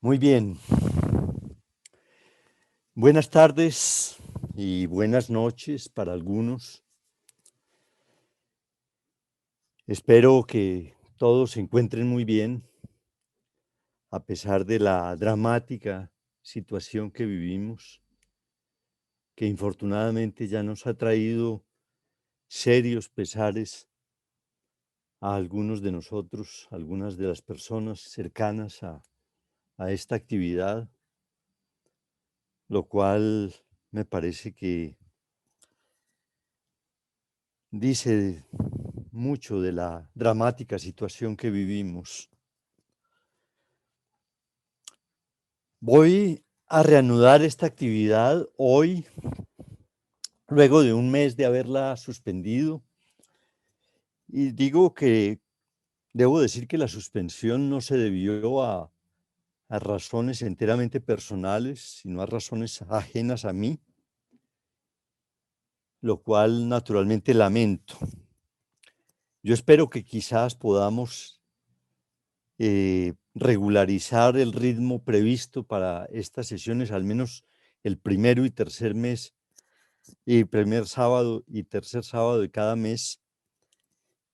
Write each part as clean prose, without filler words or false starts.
Muy bien. Buenas tardes y buenas noches para algunos. Espero que todos se encuentren muy bien, a pesar de la dramática situación que vivimos, que infortunadamente ya nos ha traído serios pesares a algunos de nosotros, algunas de las personas cercanas a esta actividad, lo cual me parece que dice mucho de la dramática situación que vivimos. Voy a reanudar esta actividad hoy, luego de un mes de haberla suspendido. Y digo que debo decir que la suspensión no se debió a razones enteramente personales, sino a razones ajenas a mí, lo cual naturalmente lamento. Yo espero que quizás podamos regularizar el ritmo previsto para estas sesiones, al menos el primero y tercer mes, y primer sábado y tercer sábado de cada mes,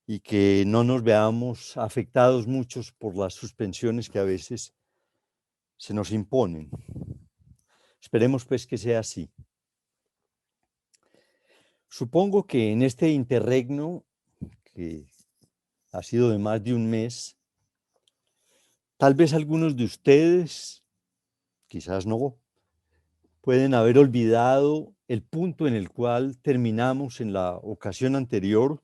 y que no nos veamos afectados muchos por las suspensiones que a veces se nos imponen. Esperemos pues que sea así. Supongo que en este interregno, que ha sido de más de un mes, tal vez algunos de ustedes, quizás no, pueden haber olvidado el punto en el cual terminamos en la ocasión anterior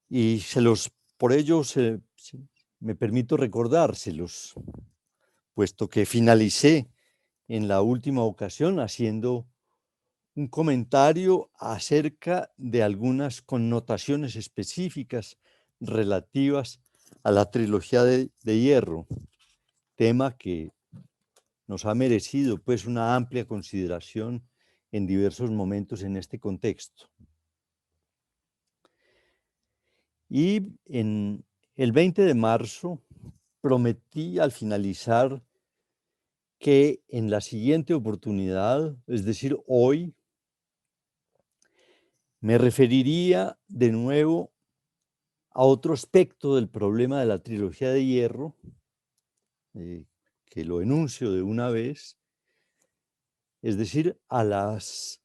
y por ello me permito recordárselos, puesto que finalicé en la última ocasión haciendo un comentario acerca de algunas connotaciones específicas relativas a la trilogía de Hierro, tema que nos ha merecido pues una amplia consideración en diversos momentos en este contexto. Y en el 20 de marzo prometí al finalizar que en la siguiente oportunidad, es decir, hoy, me referiría de nuevo a otro aspecto del problema de la trilogía de Hierro, que lo enuncio de una vez, es decir, a las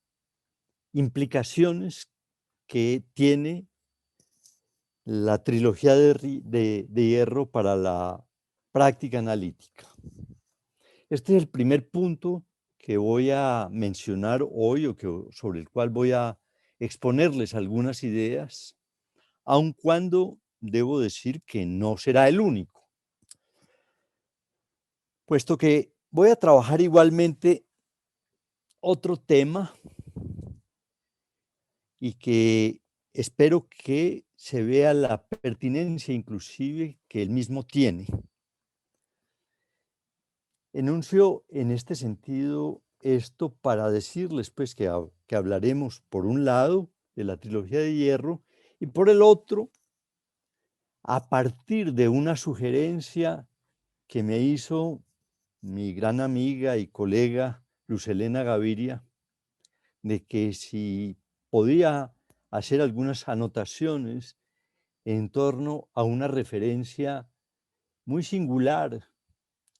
implicaciones que tiene la trilogía de Hierro para la práctica analítica. Este es el primer punto que voy a mencionar hoy sobre el cual voy a exponerles algunas ideas, aun cuando debo decir que no será el único, puesto que voy a trabajar igualmente otro tema y que espero que se vea la pertinencia inclusive que el mismo tiene. Enuncio en este sentido esto para decirles pues que hablaremos por un lado de la trilogía de Hierro y por el otro a partir de una sugerencia que me hizo mi gran amiga y colega Luz Helena Gaviria, de que si podía hacer algunas anotaciones en torno a una referencia muy singular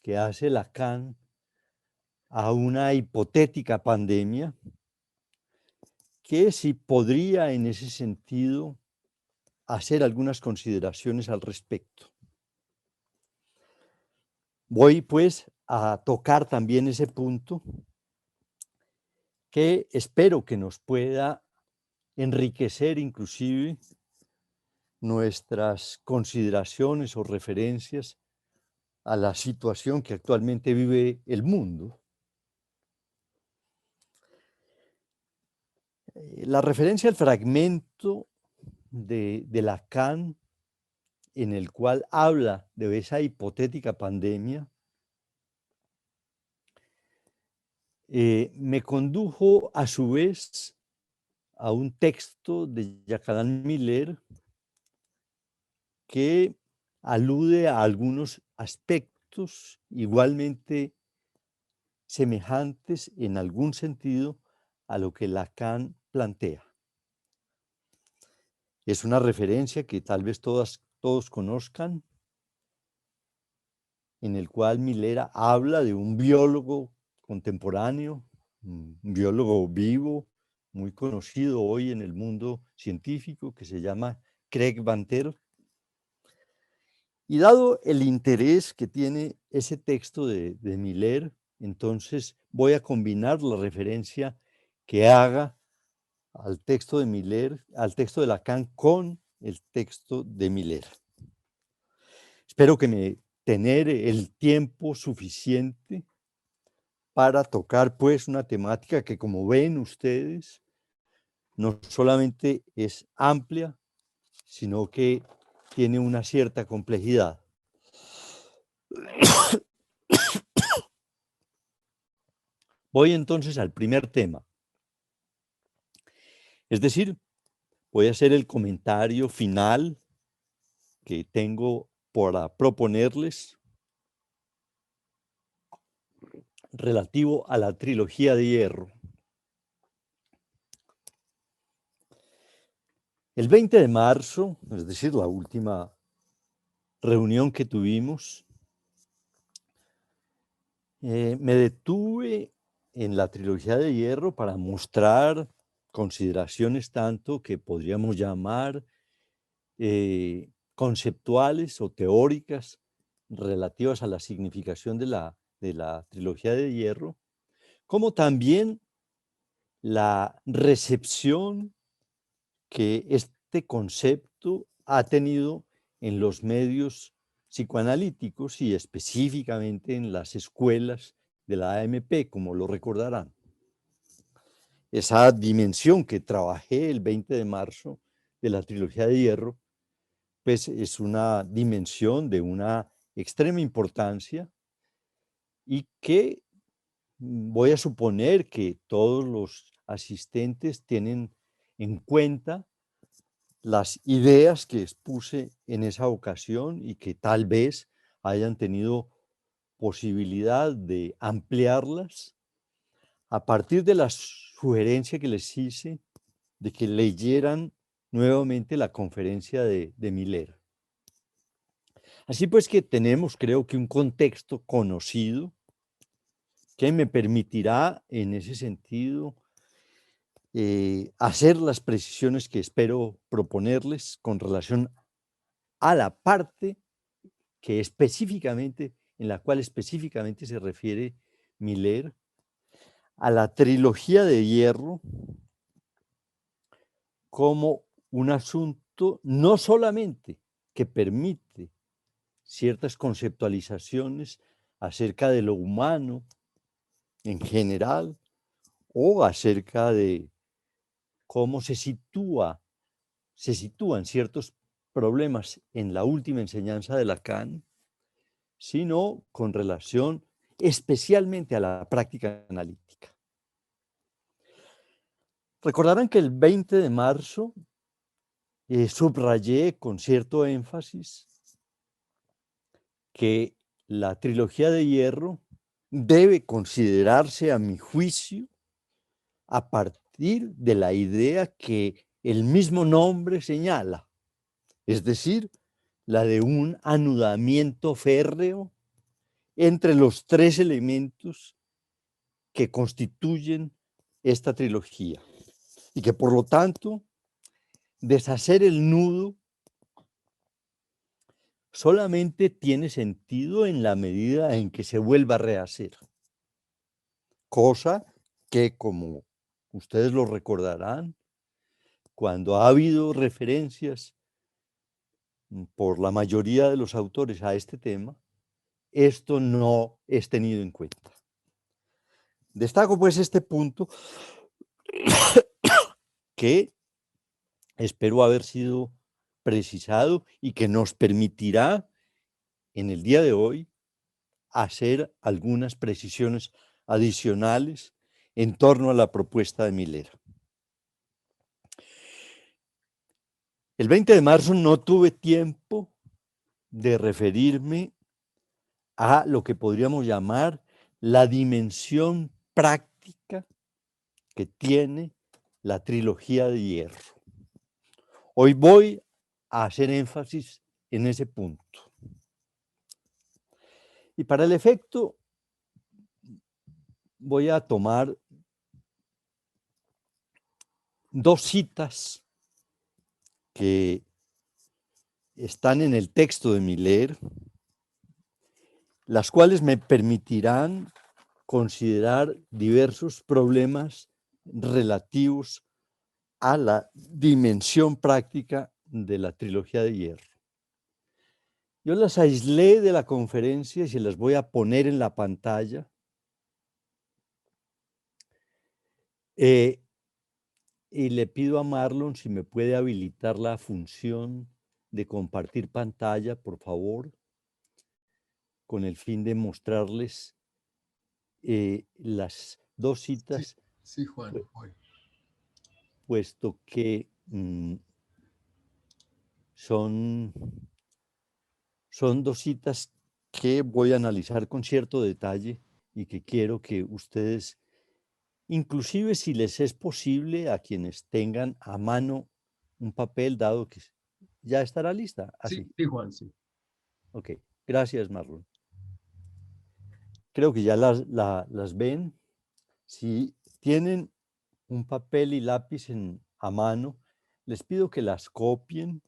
que hace Lacan a una hipotética pandemia, que si podría en ese sentido hacer algunas consideraciones al respecto. Voy pues a tocar también ese punto que espero que nos pueda enriquecer inclusive nuestras consideraciones o referencias a la situación que actualmente vive el mundo. La referencia al fragmento de Lacan en el cual habla de esa hipotética pandemia, me condujo a su vez a un texto de Jacques Miller que alude a algunos aspectos igualmente semejantes en algún sentido a lo que Lacan plantea. Es una referencia que tal vez todos conozcan, en el cual Miller habla de un biólogo contemporáneo, un biólogo vivo, muy conocido hoy en el mundo científico, que se llama Craig Venter. Y dado el interés que tiene ese texto de Miller, entonces voy a combinar la referencia que haga al texto de Miller, al texto de Lacan con el texto de Miller. Espero tener el tiempo suficiente para tocar pues una temática que, como ven ustedes, no solamente es amplia, sino que tiene una cierta complejidad. Voy entonces al primer tema. Es decir, voy a hacer el comentario final que tengo para proponerles relativo a la trilogía de hierro. El 20 de marzo, es decir, la última reunión que tuvimos, me detuve en la trilogía de hierro para mostrar consideraciones tanto que podríamos llamar conceptuales o teóricas relativas a la significación de la trilogía de hierro, como también la recepción que este concepto ha tenido en los medios psicoanalíticos y específicamente en las escuelas de la AMP, como lo recordarán. Esa dimensión que trabajé el 20 de marzo de la trilogía de hierro, pues es una dimensión de una extrema importancia y que voy a suponer que todos los asistentes tienen en cuenta las ideas que expuse en esa ocasión y que tal vez hayan tenido posibilidad de ampliarlas a partir de la sugerencia que les hice de que leyeran nuevamente la conferencia de Miller. Así pues que tenemos, creo que, un contexto conocido que me permitirá en ese sentido hacer las precisiones que espero proponerles con relación a la parte que específicamente, en la cual específicamente se refiere Miller, a la trilogía de hierro como un asunto no solamente que permite ciertas conceptualizaciones acerca de lo humano en general o acerca de cómo se sitúan ciertos problemas en la última enseñanza de Lacan, sino con relación especialmente a la práctica analítica. Recordarán que el 20 de marzo subrayé con cierto énfasis que la trilogía de hierro debe considerarse, a mi juicio, a partir de la idea que el mismo nombre señala, es decir, la de un anudamiento férreo entre los tres elementos que constituyen esta trilogía y que por lo tanto deshacer el nudo solamente tiene sentido en la medida en que se vuelva a rehacer, cosa que, como ustedes lo recordarán, cuando ha habido referencias por la mayoría de los autores a este tema, esto no es tenido en cuenta. Destaco pues este punto que espero haber sido precisado y que nos permitirá en el día de hoy hacer algunas precisiones adicionales en torno a la propuesta de Miller. El 20 de marzo no tuve tiempo de referirme a lo que podríamos llamar la dimensión práctica que tiene la trilogía de hierro. Hoy voy a hacer énfasis en ese punto. Y para el efecto voy a tomar dos citas que están en el texto de Miller, las cuales me permitirán considerar diversos problemas relativos a la dimensión práctica de la trilogía de hierro. Yo las aislé de la conferencia y se las voy a poner en la pantalla. Y le pido a Marlon si me puede habilitar la función de compartir pantalla, por favor, con el fin de mostrarles las dos citas. Sí, Juan, hoy. Puesto que son dos citas que voy a analizar con cierto detalle y que quiero que ustedes, inclusive si les es posible, a quienes tengan a mano un papel, dado que ya estará lista. Así. Sí, Juan, sí. Ok, gracias, Marlon. Creo que ya las ven. Si tienen un papel y lápiz a mano, les pido que las copien,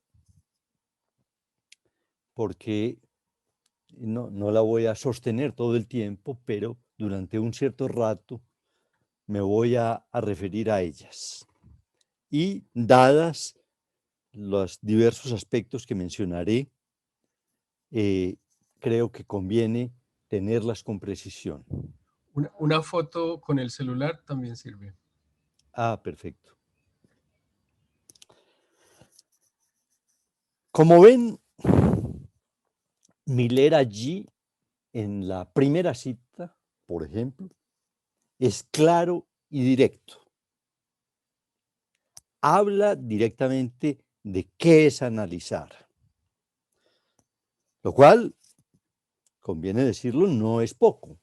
porque no la voy a sostener todo el tiempo, pero durante un cierto rato me voy a referir a ellas. Y dadas los diversos aspectos que mencionaré, creo que conviene tenerlas con precisión. Una foto con el celular también sirve. Ah, perfecto. Como ven, Miller allí, en la primera cita, por ejemplo, es claro y directo. Habla directamente de qué es analizar, lo cual, conviene decirlo, no es poco.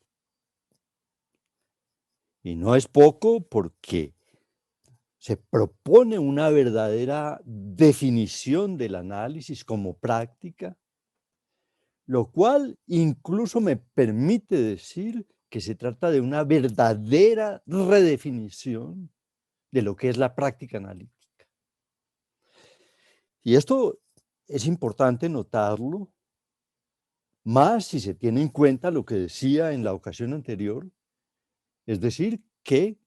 Y no es poco porque se propone una verdadera definición del análisis como práctica, lo cual incluso me permite decir que se trata de una verdadera redefinición de lo que es la práctica analítica. Y esto es importante notarlo, más si se tiene en cuenta lo que decía en la ocasión anterior, es decir, que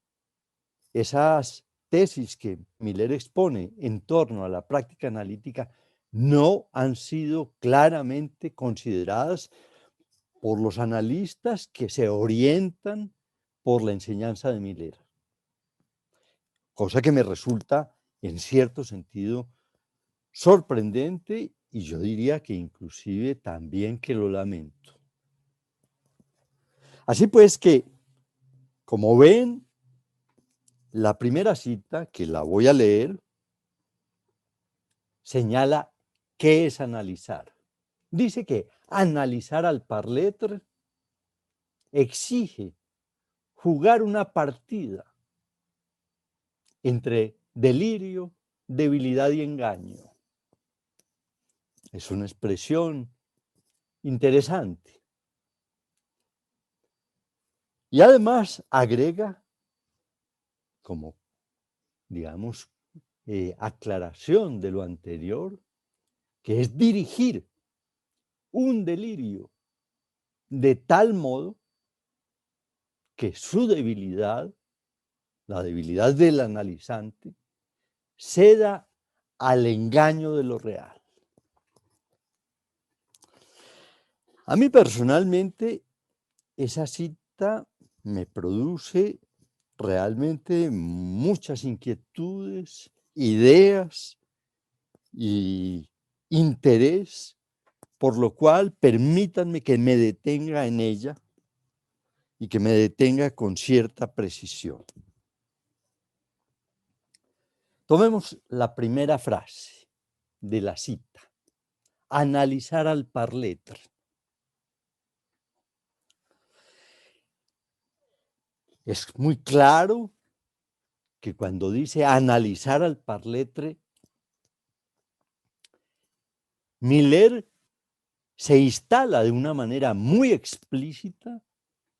esas tesis que Miller expone en torno a la práctica analítica no han sido claramente consideradas por los analistas que se orientan por la enseñanza de Miller. Cosa que me resulta, en cierto sentido, sorprendente y yo diría que inclusive también que lo lamento. Así pues que, como ven, la primera cita, que la voy a leer, señala qué es analizar. Dice que analizar al parletre exige jugar una partida entre delirio, debilidad y engaño. Es una expresión interesante. Y además agrega, como digamos, aclaración de lo anterior, que es dirigir un delirio de tal modo que su debilidad, la debilidad del analizante, ceda al engaño de lo real. A mí personalmente esa cita me produce realmente muchas inquietudes, ideas y interés, por lo cual permítanme que me detenga en ella y que me detenga con cierta precisión. Tomemos la primera frase de la cita: analizar al parletre. Es muy claro que cuando dice analizar al parletre, Miller se instala de una manera muy explícita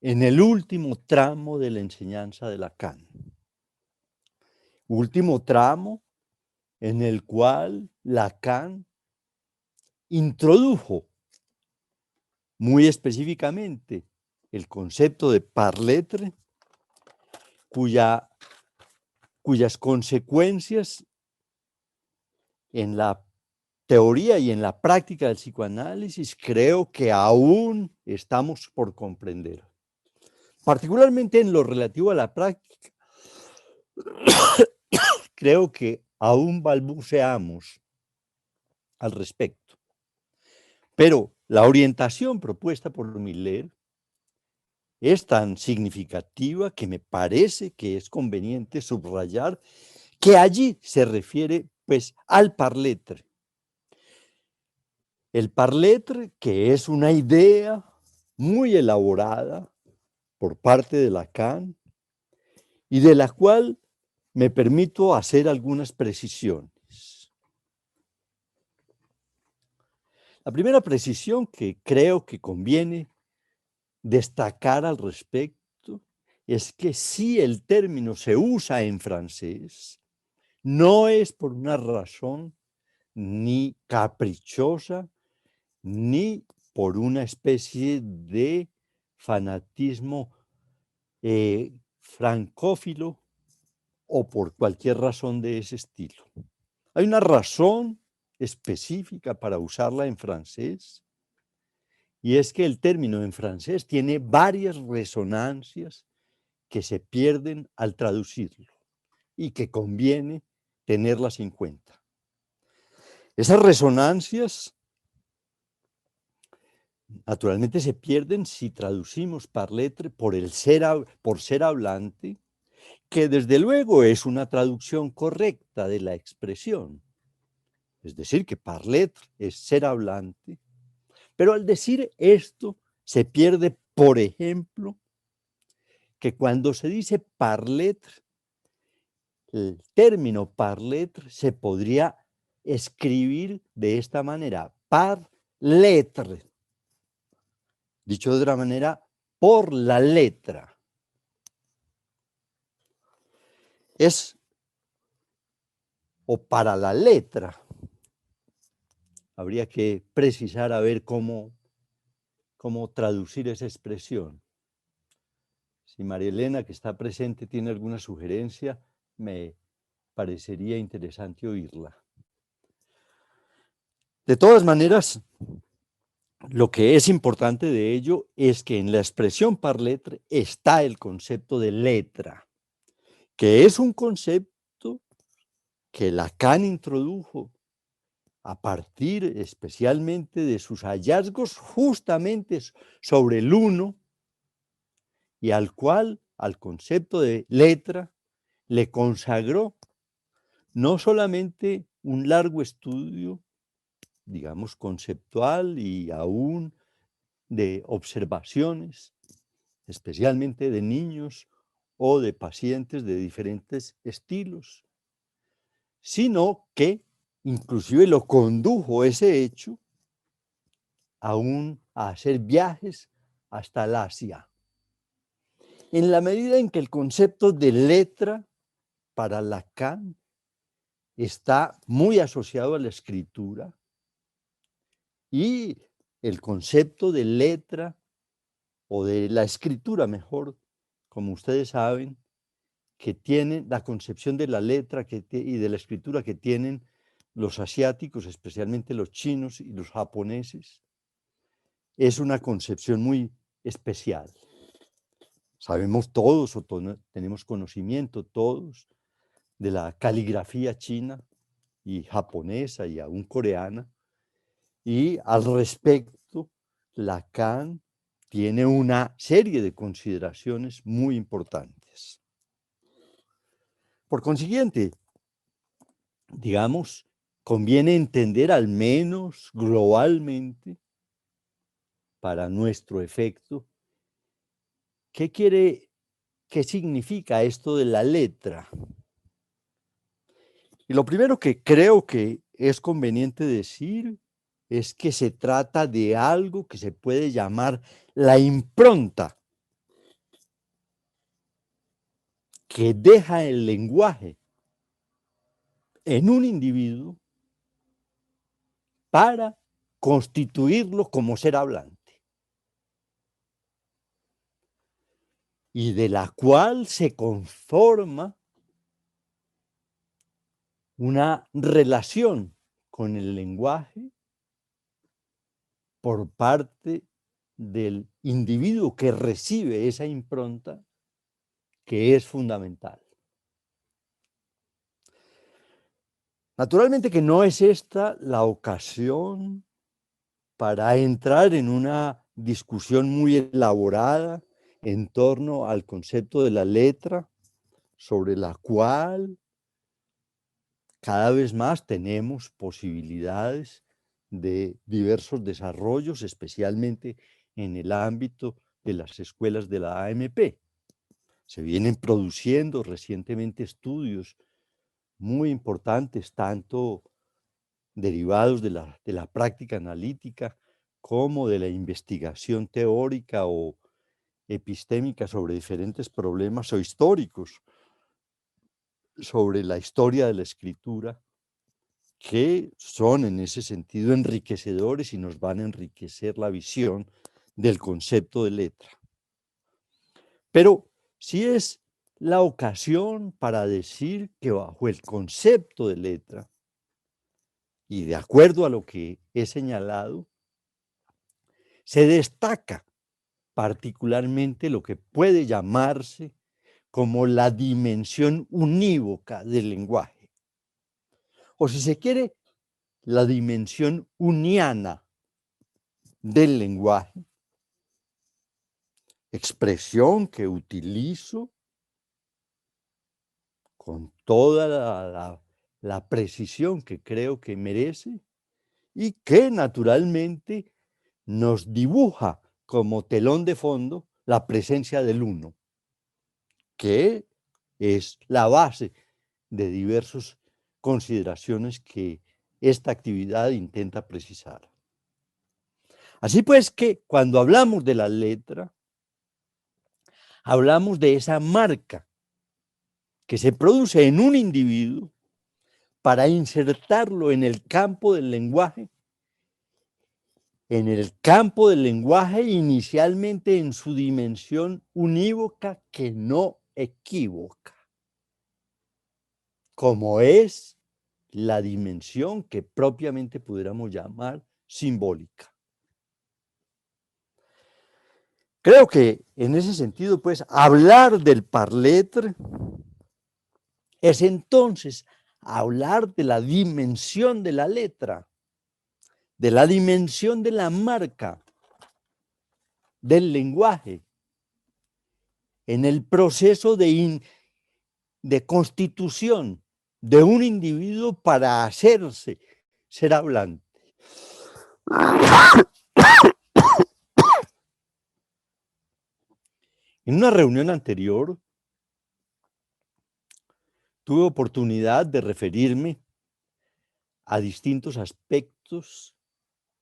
en el último tramo de la enseñanza de Lacan. Último tramo en el cual Lacan introdujo muy específicamente el concepto de parletre, cuyas consecuencias en la teoría y en la práctica del psicoanálisis creo que aún estamos por comprender. Particularmente en lo relativo a la práctica, creo que aún balbuceamos al respecto. Pero la orientación propuesta por Miller es tan significativa que me parece que es conveniente subrayar que allí se refiere pues al parletre. El parletre, que es una idea muy elaborada por parte de Lacan y de la cual me permito hacer algunas precisiones. La primera precisión que creo que conviene destacar al respecto es que si el término se usa en francés, no es por una razón ni caprichosa, ni por una especie de fanatismo francófilo o por cualquier razón de ese estilo. Hay una razón específica para usarla en francés, y es que el término en francés tiene varias resonancias que se pierden al traducirlo y que conviene tenerlas en cuenta. Esas resonancias naturalmente se pierden si traducimos parletre por ser hablante, que desde luego es una traducción correcta de la expresión. Es decir, que parletre es ser hablante, pero al decir esto se pierde, por ejemplo, que cuando se dice parletre, el término parletre se podría escribir de esta manera, par letre. Dicho de otra manera, por la letra. Es o para la letra. Habría que precisar a ver cómo traducir esa expresión. Si María Elena, que está presente, tiene alguna sugerencia, me parecería interesante oírla. De todas maneras, lo que es importante de ello es que en la expresión par letre está el concepto de letra, que es un concepto que Lacan introdujo a partir especialmente de sus hallazgos justamente sobre el uno, y al concepto de letra, le consagró no solamente un largo estudio, digamos, conceptual y aún de observaciones, especialmente de niños o de pacientes de diferentes estilos, sino que inclusive lo condujo ese hecho aún a hacer viajes hasta el Asia. En la medida en que el concepto de letra para Lacan está muy asociado a la escritura y el concepto de letra o de la escritura mejor, como ustedes saben, que tienen la concepción de la letra y de la escritura que tienen los asiáticos, especialmente los chinos y los japoneses, es una concepción muy especial. Sabemos todos o tenemos conocimiento todos de la caligrafía china y japonesa y aún coreana, y al respecto Lacan tiene una serie de consideraciones muy importantes. Por consiguiente, digamos, conviene entender al menos globalmente, para nuestro efecto, qué quiere ¿qué significa esto de la letra? Y lo primero que creo que es conveniente decir es que se trata de algo que se puede llamar la impronta que deja el lenguaje en un individuo para constituirlo como ser hablante, y de la cual se conforma una relación con el lenguaje por parte del individuo que recibe esa impronta, que es fundamental. Naturalmente que no es esta la ocasión para entrar en una discusión muy elaborada en torno al concepto de la letra, sobre la cual cada vez más tenemos posibilidades de diversos desarrollos, especialmente en el ámbito de las escuelas de la AMP. Se vienen produciendo recientemente estudios muy importantes, tanto derivados de la práctica analítica como de la investigación teórica o epistémica sobre diferentes problemas o históricos, sobre la historia de la escritura, que son en ese sentido enriquecedores y nos van a enriquecer la visión del concepto de letra. Pero sí es la ocasión para decir que bajo el concepto de letra, y de acuerdo a lo que he señalado, se destaca particularmente lo que puede llamarse como la dimensión unívoca del lenguaje, o si se quiere, la dimensión uniana del lenguaje, expresión que utilizo con toda la precisión que creo que merece y que naturalmente nos dibuja como telón de fondo la presencia del uno, que es la base de diversas consideraciones que esta actividad intenta precisar. Así pues que cuando hablamos de la letra, hablamos de esa marca que se produce en un individuo para insertarlo en el campo del lenguaje inicialmente en su dimensión unívoca que no equívoca, como es la dimensión que propiamente pudiéramos llamar simbólica. Creo que en ese sentido, pues, hablar del parletre es entonces hablar de la dimensión de la letra, de la dimensión de la marca del lenguaje, en el proceso de constitución de un individuo para hacerse ser hablante. En una reunión anterior, tuve oportunidad de referirme a distintos aspectos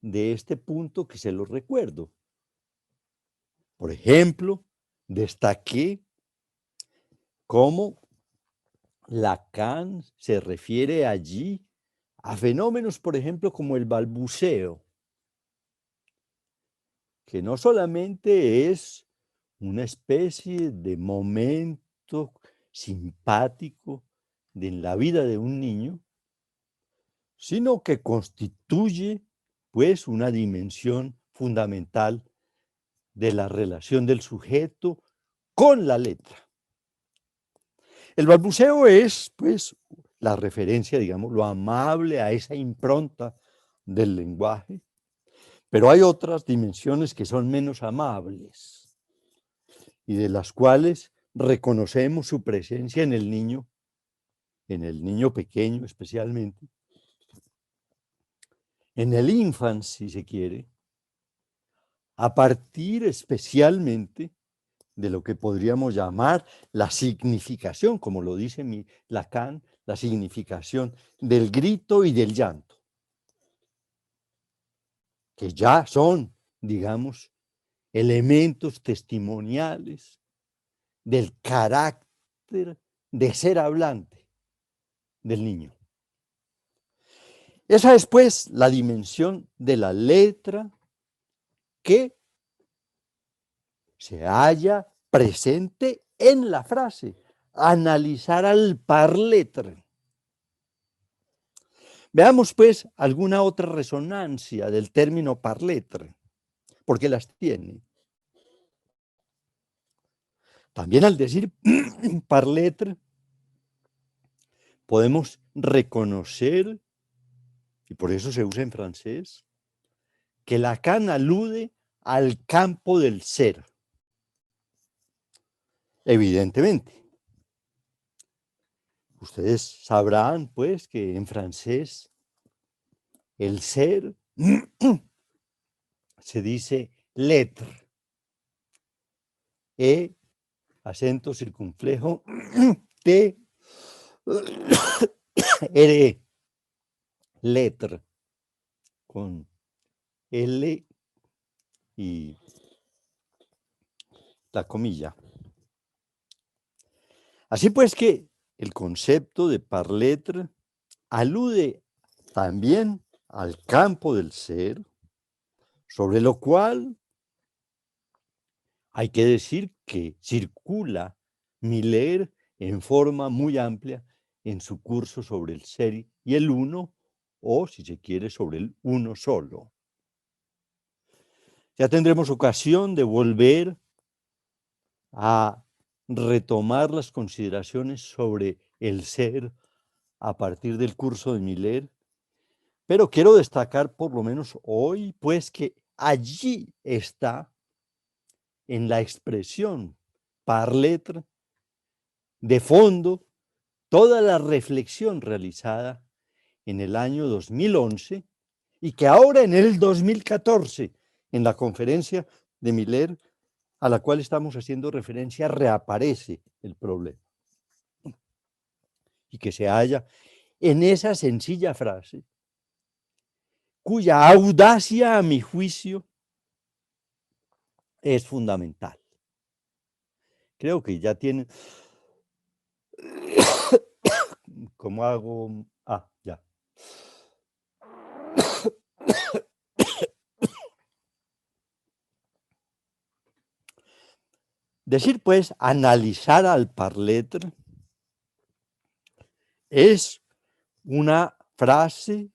de este punto que se los recuerdo. Por ejemplo, destaqué cómo Lacan se refiere allí a fenómenos, por ejemplo, como el balbuceo, que no solamente es una especie de momento simpático en la vida de un niño, sino que constituye, pues, una dimensión fundamental de la relación del sujeto con la letra. El balbuceo es, pues, la referencia, digamos, lo amable a esa impronta del lenguaje, pero hay otras dimensiones que son menos amables y de las cuales reconocemos su presencia en el niño pequeño especialmente, en el infant, si se quiere, a partir especialmente de lo que podríamos llamar la significación, como lo dice Lacan, la significación del grito y del llanto, que ya son, digamos, elementos testimoniales del carácter de ser hablante del niño. Esa es, pues, la dimensión de la letra que se halla presente en la frase. Analizar al par letre. Veamos, pues, alguna otra resonancia del término par letre, porque las tiene. También al decir par letre, podemos reconocer, y por eso se usa en francés, que Lacan alude al campo del ser. Evidentemente. Ustedes sabrán, pues, que en francés el ser se dice lettre. E, acento circunflejo, T, R, lettre, con L y la comilla. Así pues que el concepto de par lettre alude también al campo del ser, sobre lo cual hay que decir que circula Miller en forma muy amplia en su curso sobre el ser y el uno, o si se quiere, sobre el uno solo. Ya tendremos ocasión de volver a retomar las consideraciones sobre el ser a partir del curso de Miller, pero quiero destacar por lo menos hoy, pues, que allí está en la expresión par lettre de fondo toda la reflexión realizada en el año 2011 y que ahora en el 2014, en la conferencia de Miller, a la cual estamos haciendo referencia, reaparece el problema. Y que se halla en esa sencilla frase, cuya audacia, a mi juicio, es fundamental. Creo que ya tiene... ¿Cómo hago? Ah, ya. Decir, pues, analizar al par lettre es una frase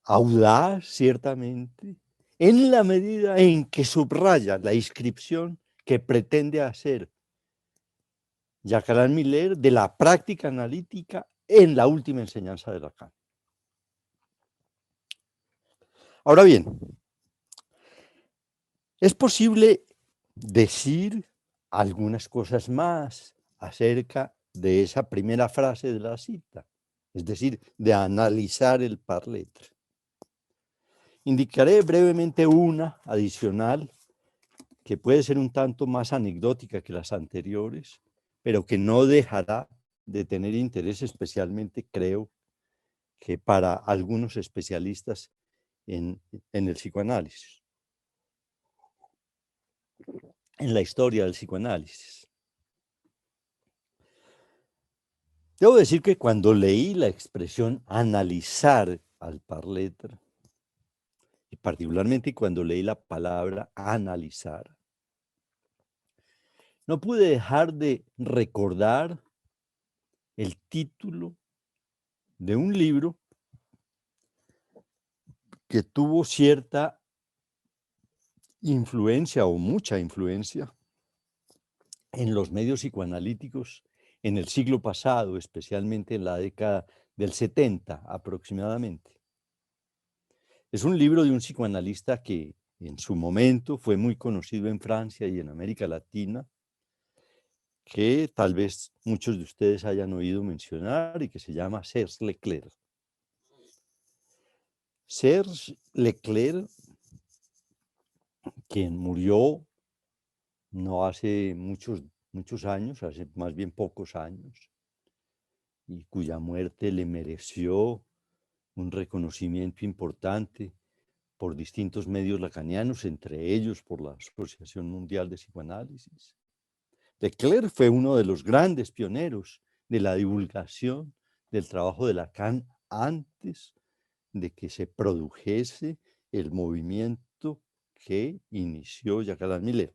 audaz, ciertamente, en la medida en que subraya la inscripción que pretende hacer Jacques Miller de la práctica analítica en la última enseñanza de Lacan. Ahora bien, es posible decir algunas cosas más acerca de esa primera frase de la cita, es decir, de analizar el par lettre. Indicaré brevemente una adicional que puede ser un tanto más anecdótica que las anteriores, pero que no dejará de tener interés, especialmente creo que para algunos especialistas en el psicoanálisis, en la historia del psicoanálisis. Debo decir que cuando leí la expresión analizar al par lettre, y particularmente cuando leí la palabra analizar, no pude dejar de recordar el título de un libro que tuvo cierta influencia o mucha influencia en los medios psicoanalíticos en el siglo pasado, especialmente en la década del 70 aproximadamente. Es un libro de un psicoanalista que en su momento fue muy conocido en Francia y en América Latina, que tal vez muchos de ustedes hayan oído mencionar y que se llama Serge Leclerc. Serge Leclerc, quien murió no hace muchos años, hace más bien pocos años, y cuya muerte le mereció un reconocimiento importante por distintos medios lacanianos, entre ellos por la Asociación Mundial de Psicoanálisis. Leclerc fue uno de los grandes pioneros de la divulgación del trabajo de Lacan antes de que se produjese el movimiento que inició Jacques Alain Miller,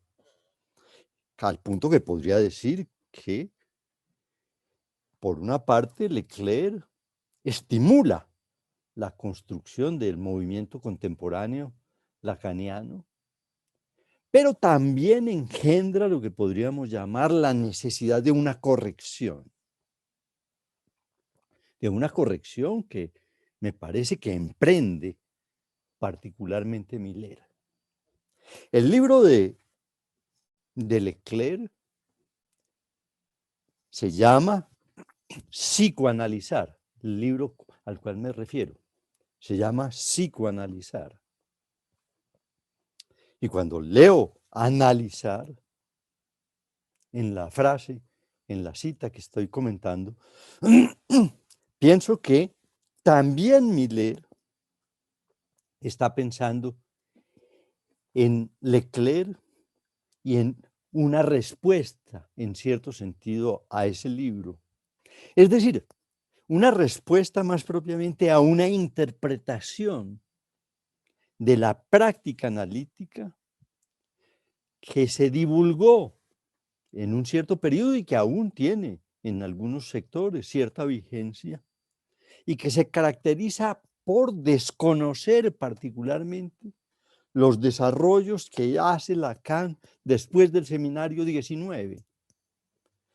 al punto que podría decir que, por una parte, Leclerc estimula la construcción del movimiento contemporáneo lacaniano, pero también engendra lo que podríamos llamar la necesidad de una corrección que me parece que emprende particularmente Miller. El libro de Leclerc se llama Psicoanalizar, el libro al cual me refiero. Se llama Psicoanalizar. Y cuando leo analizar, en la frase, en la cita que estoy comentando, pienso que también Miller está pensando en Leclerc y en una respuesta, en cierto sentido, a ese libro. Es decir, una respuesta más propiamente a una interpretación de la práctica analítica que se divulgó en un cierto periodo y que aún tiene en algunos sectores cierta vigencia y que se caracteriza por desconocer particularmente los desarrollos que hace Lacan después del seminario 19.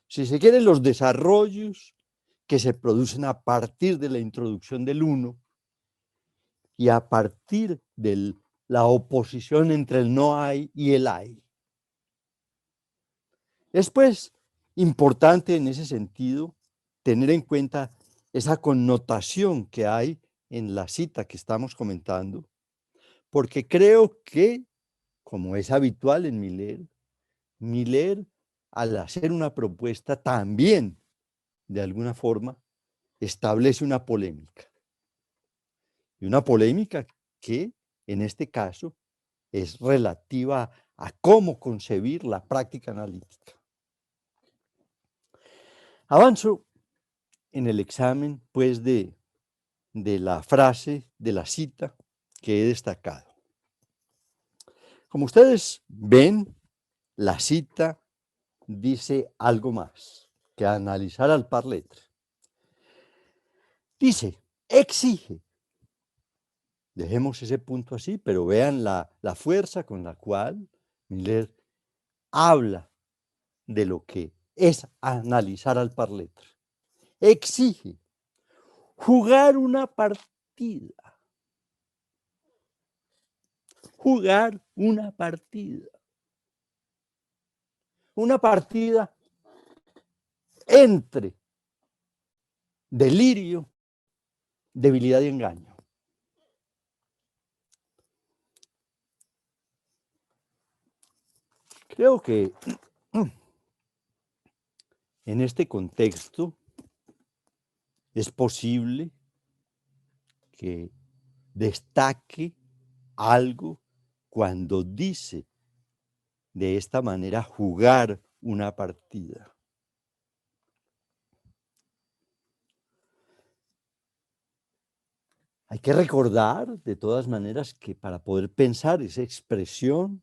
Si se quieren, los desarrollos que se producen a partir de la introducción del uno y a partir de la oposición entre el no hay y el hay. Es pues importante en ese sentido tener en cuenta esa connotación que hay en la cita que estamos comentando, porque creo que, como es habitual en Miller, al hacer una propuesta, también, de alguna forma, establece una polémica. Y una polémica que, en este caso, es relativa a cómo concebir la práctica analítica. Avanzo en el examen, pues, de la frase, de la cita que he destacado. Como ustedes ven, la cita dice algo más que analizar al par letre. Dice, exige. Dejemos ese punto así, pero vean la fuerza con la cual Miller habla de lo que es analizar al par letre. Exige jugar una partida. Jugar una partida. Una partida entre delirio, debilidad y engaño. Creo que en este contexto es posible que destaque algo cuando dice de esta manera jugar una partida. Hay que recordar, de todas maneras, que para poder pensar esa expresión,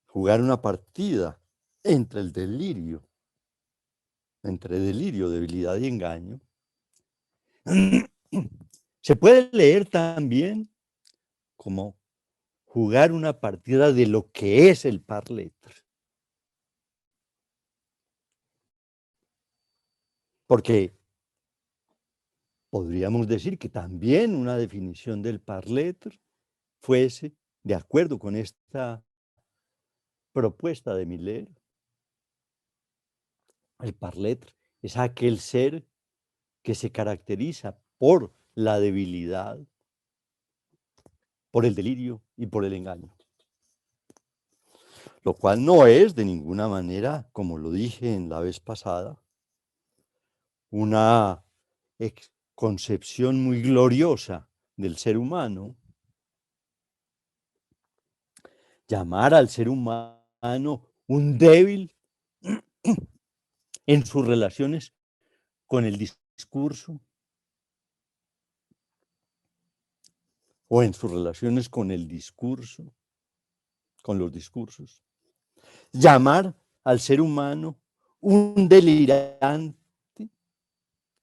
jugar una partida entre delirio, debilidad y engaño, se puede leer también como jugar una partida de lo que es el par letre. Porque podríamos decir que también una definición del par letre fuese, de acuerdo con esta propuesta de Miller, el par letre es aquel ser que se caracteriza por la debilidad, por el delirio y por el engaño. lo cual no es de ninguna manera, como lo dije en la vez pasada, una concepción muy gloriosa del ser humano. Llamar al ser humano un débil en sus relaciones con el discurso o en sus relaciones con el discurso, con los discursos. Llamar al ser humano un delirante,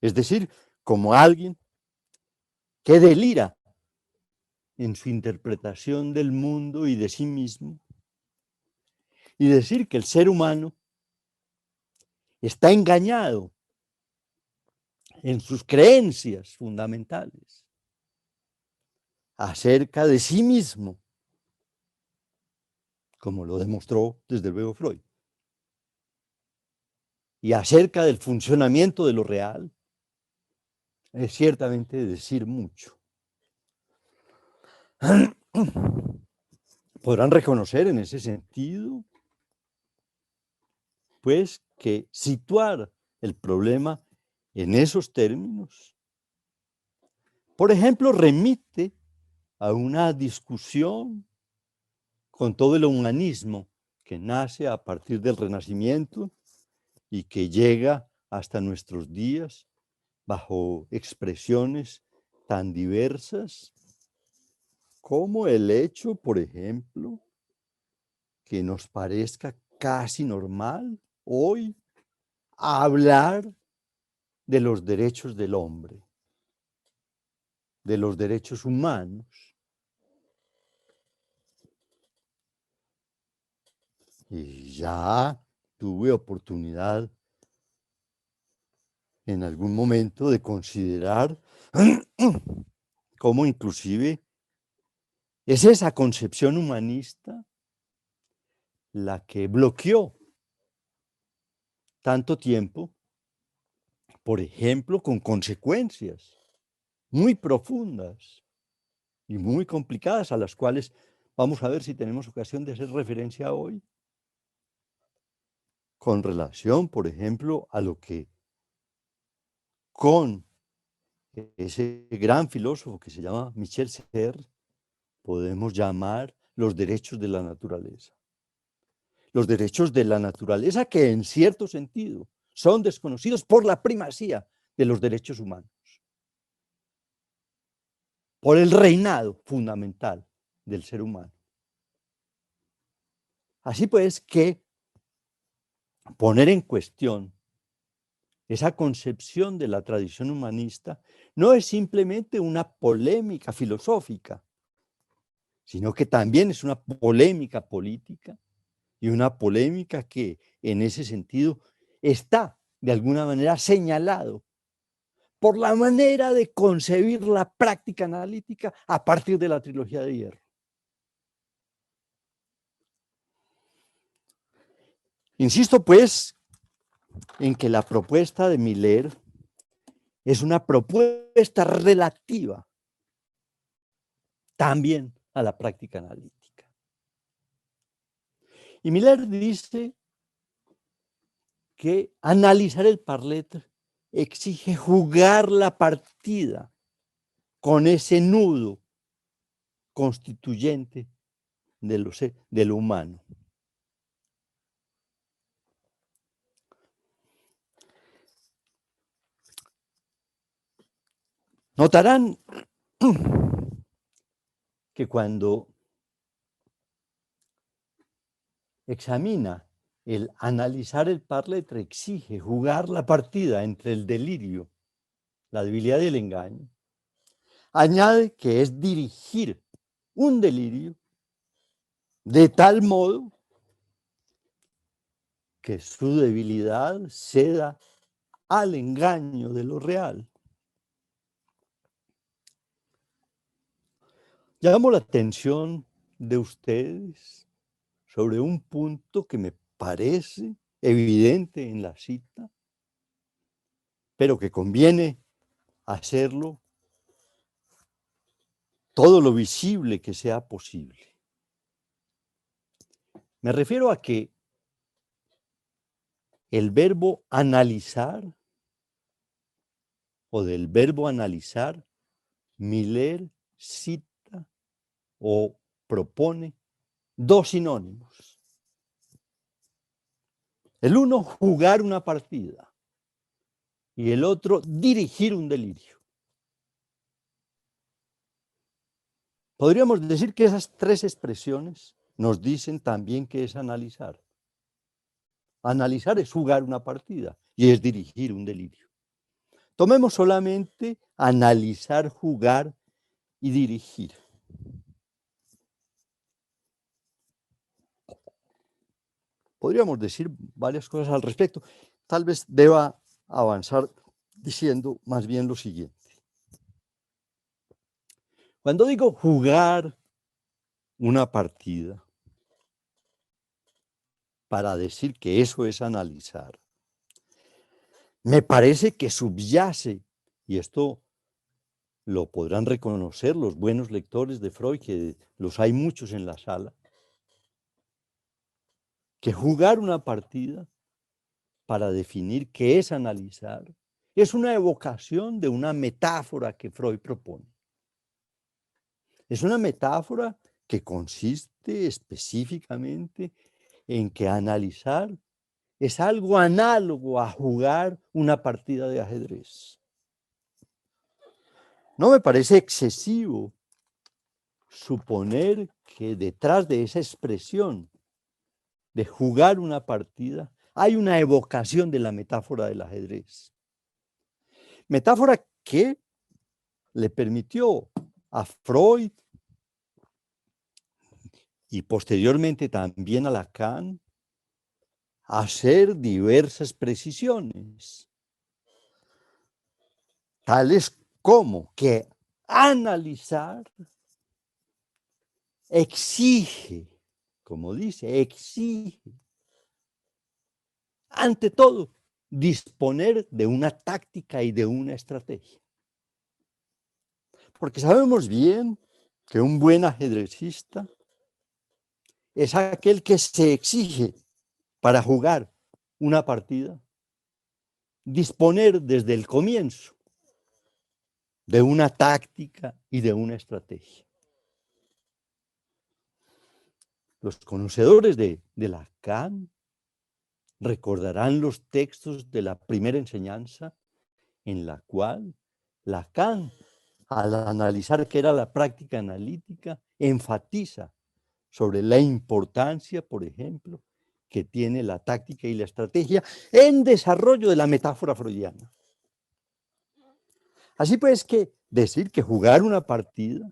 es decir, como alguien que delira en su interpretación del mundo y de sí mismo, y decir que el ser humano está engañado en sus creencias fundamentales acerca de sí mismo, como lo demostró desde luego Freud, y acerca del funcionamiento de lo real, es ciertamente decir mucho. Podrán reconocer en ese sentido, pues, que situar el problema en esos términos, por ejemplo, remite a una discusión con todo el humanismo que nace a partir del Renacimiento y que llega hasta nuestros días bajo expresiones tan diversas como el hecho, por ejemplo, que nos parezca casi normal hoy hablar de los derechos del hombre, de los derechos humanos. Y ya tuve oportunidad en algún momento de considerar cómo inclusive es esa concepción humanista la que bloqueó tanto tiempo, por ejemplo, con consecuencias muy profundas y muy complicadas, a las cuales vamos a ver si tenemos ocasión de hacer referencia hoy, con relación, por ejemplo, a lo que con ese gran filósofo que se llama Michel Serres podemos llamar los derechos de la naturaleza. Los derechos de la naturaleza que en cierto sentido son desconocidos por la primacía de los derechos humanos, por el reinado fundamental del ser humano. Así pues que poner en cuestión esa concepción de la tradición humanista no es simplemente una polémica filosófica, sino que también es una polémica política y una polémica que en ese sentido está de alguna manera señalado por la manera de concebir la práctica analítica a partir de la trilogía de hierro. Insisto pues en que la propuesta de Miller es una propuesta relativa también a la práctica analítica. Y Miller dice que analizar el Parlet exige jugar la partida con ese nudo constituyente de lo humano. Notarán que cuando examina el analizar el Parlet exige jugar la partida entre el delirio, la debilidad y el engaño, añade que es dirigir un delirio de tal modo que su debilidad ceda al engaño de lo real. Llamo la atención de ustedes sobre un punto que me parece evidente en la cita, pero que conviene hacerlo todo lo visible que sea posible. Me refiero a que el verbo analizar o del verbo analizar, Miller cita o propone dos sinónimos. El uno, jugar una partida, y el otro, dirigir un delirio. Podríamos decir que esas tres expresiones nos dicen también qué es analizar. Analizar es jugar una partida y es dirigir un delirio. Tomemos solamente analizar, jugar y dirigir. Podríamos decir varias cosas al respecto. Tal vez deba avanzar diciendo más bien lo siguiente. Cuando digo jugar una partida, para decir que eso es analizar, me parece que subyace, y esto lo podrán reconocer los buenos lectores de Freud, que los hay muchos en la sala, que jugar una partida, para definir qué es analizar, es una evocación de una metáfora que Freud propone. Es una metáfora que consiste específicamente en que analizar es algo análogo a jugar una partida de ajedrez. No me parece excesivo suponer que detrás de esa expresión de jugar una partida hay una evocación de la metáfora del ajedrez. Metáfora que le permitió a Freud y posteriormente también a Lacan hacer diversas precisiones, tales como que analizar exige, como dice, exige, ante todo, disponer de una táctica y de una estrategia. Porque sabemos bien que un buen ajedrecista es aquel que se exige para jugar una partida, disponer desde el comienzo de una táctica y de una estrategia. Los conocedores de Lacan recordarán los textos de la primera enseñanza en la cual Lacan, al analizar qué era la práctica analítica, enfatiza sobre la importancia, por ejemplo, que tiene la táctica y la estrategia en desarrollo de la metáfora freudiana. Así pues que decir que jugar una partida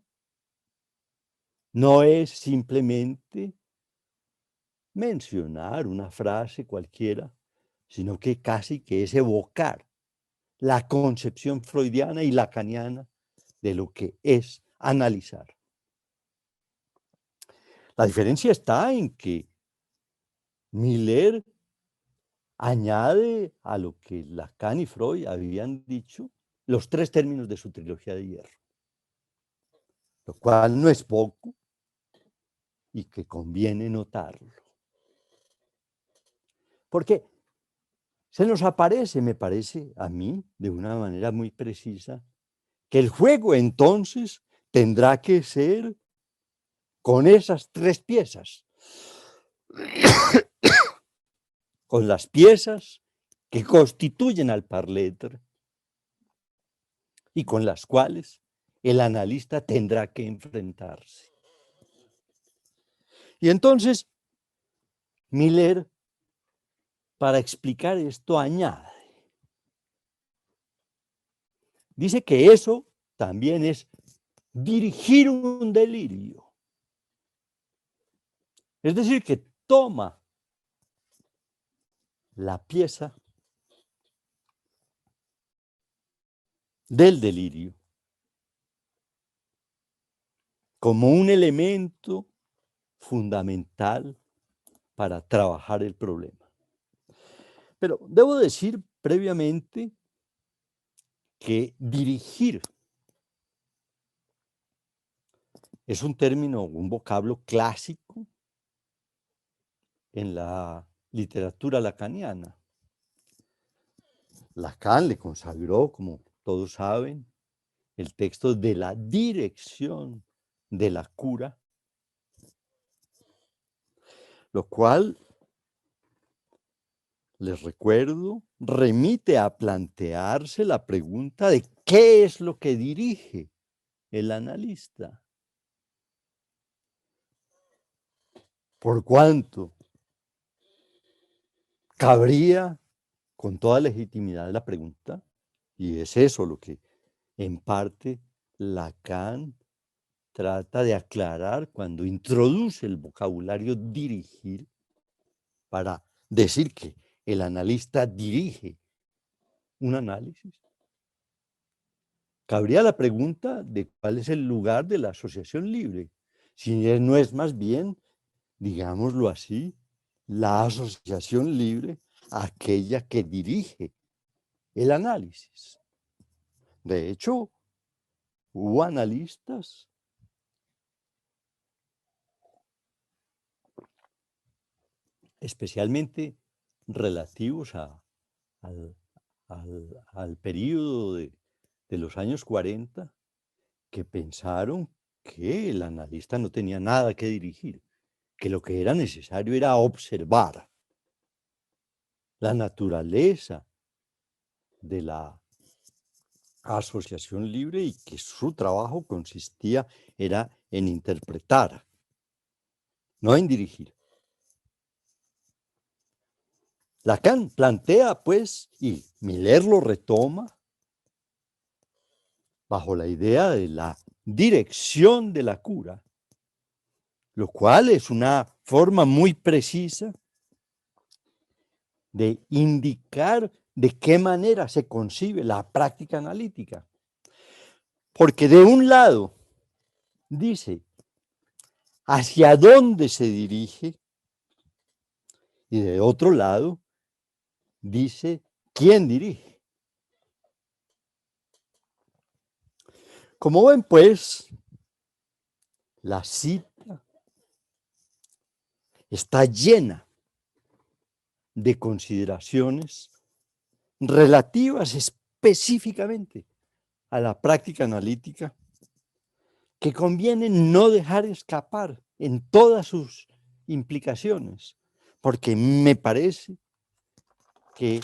no es simplemente mencionar una frase cualquiera, sino que casi que es evocar la concepción freudiana y lacaniana de lo que es analizar. La diferencia está en que Miller añade a lo que Lacan y Freud habían dicho los tres términos de su trilogía de hierro, lo cual no es poco y que conviene notarlo. Porque se nos aparece, me parece a mí, de una manera muy precisa, que el juego entonces tendrá que ser con esas tres piezas, con las piezas que constituyen al parletre y con las cuales el analista tendrá que enfrentarse. Y entonces, Miller, para explicar esto, añade, dice que eso también es dirigir un delirio. Es decir, que toma la pieza del delirio como un elemento fundamental para trabajar el problema. Pero debo decir previamente que dirigir es un término, un vocablo clásico en la literatura lacaniana. Lacan le consagró, como todos saben, el texto de la dirección de la cura, lo cual, les recuerdo, remite a plantearse la pregunta de qué es lo que dirige el analista. Por cuanto cabría con toda legitimidad la pregunta, y es eso lo que en parte Lacan trata de aclarar cuando introduce el vocabulario dirigir para decir que el analista dirige un análisis. Cabría la pregunta de cuál es el lugar de la asociación libre, si no es más bien, digámoslo así, la asociación libre aquella que dirige el análisis. De hecho, hubo analistas especialmente relativos al periodo de los años 40, que pensaron que el analista no tenía nada que dirigir, que lo que era necesario era observar la naturaleza de la asociación libre y que su trabajo consistía era en interpretar, no en dirigir. Lacan plantea, pues, y Miller lo retoma, bajo la idea de la dirección de la cura, lo cual es una forma muy precisa de indicar de qué manera se concibe la práctica analítica. Porque de un lado dice hacia dónde se dirige y de otro lado dice quién dirige. Como ven, pues, la cita está llena de consideraciones relativas específicamente a la práctica analítica que conviene no dejar escapar en todas sus implicaciones, porque me parece que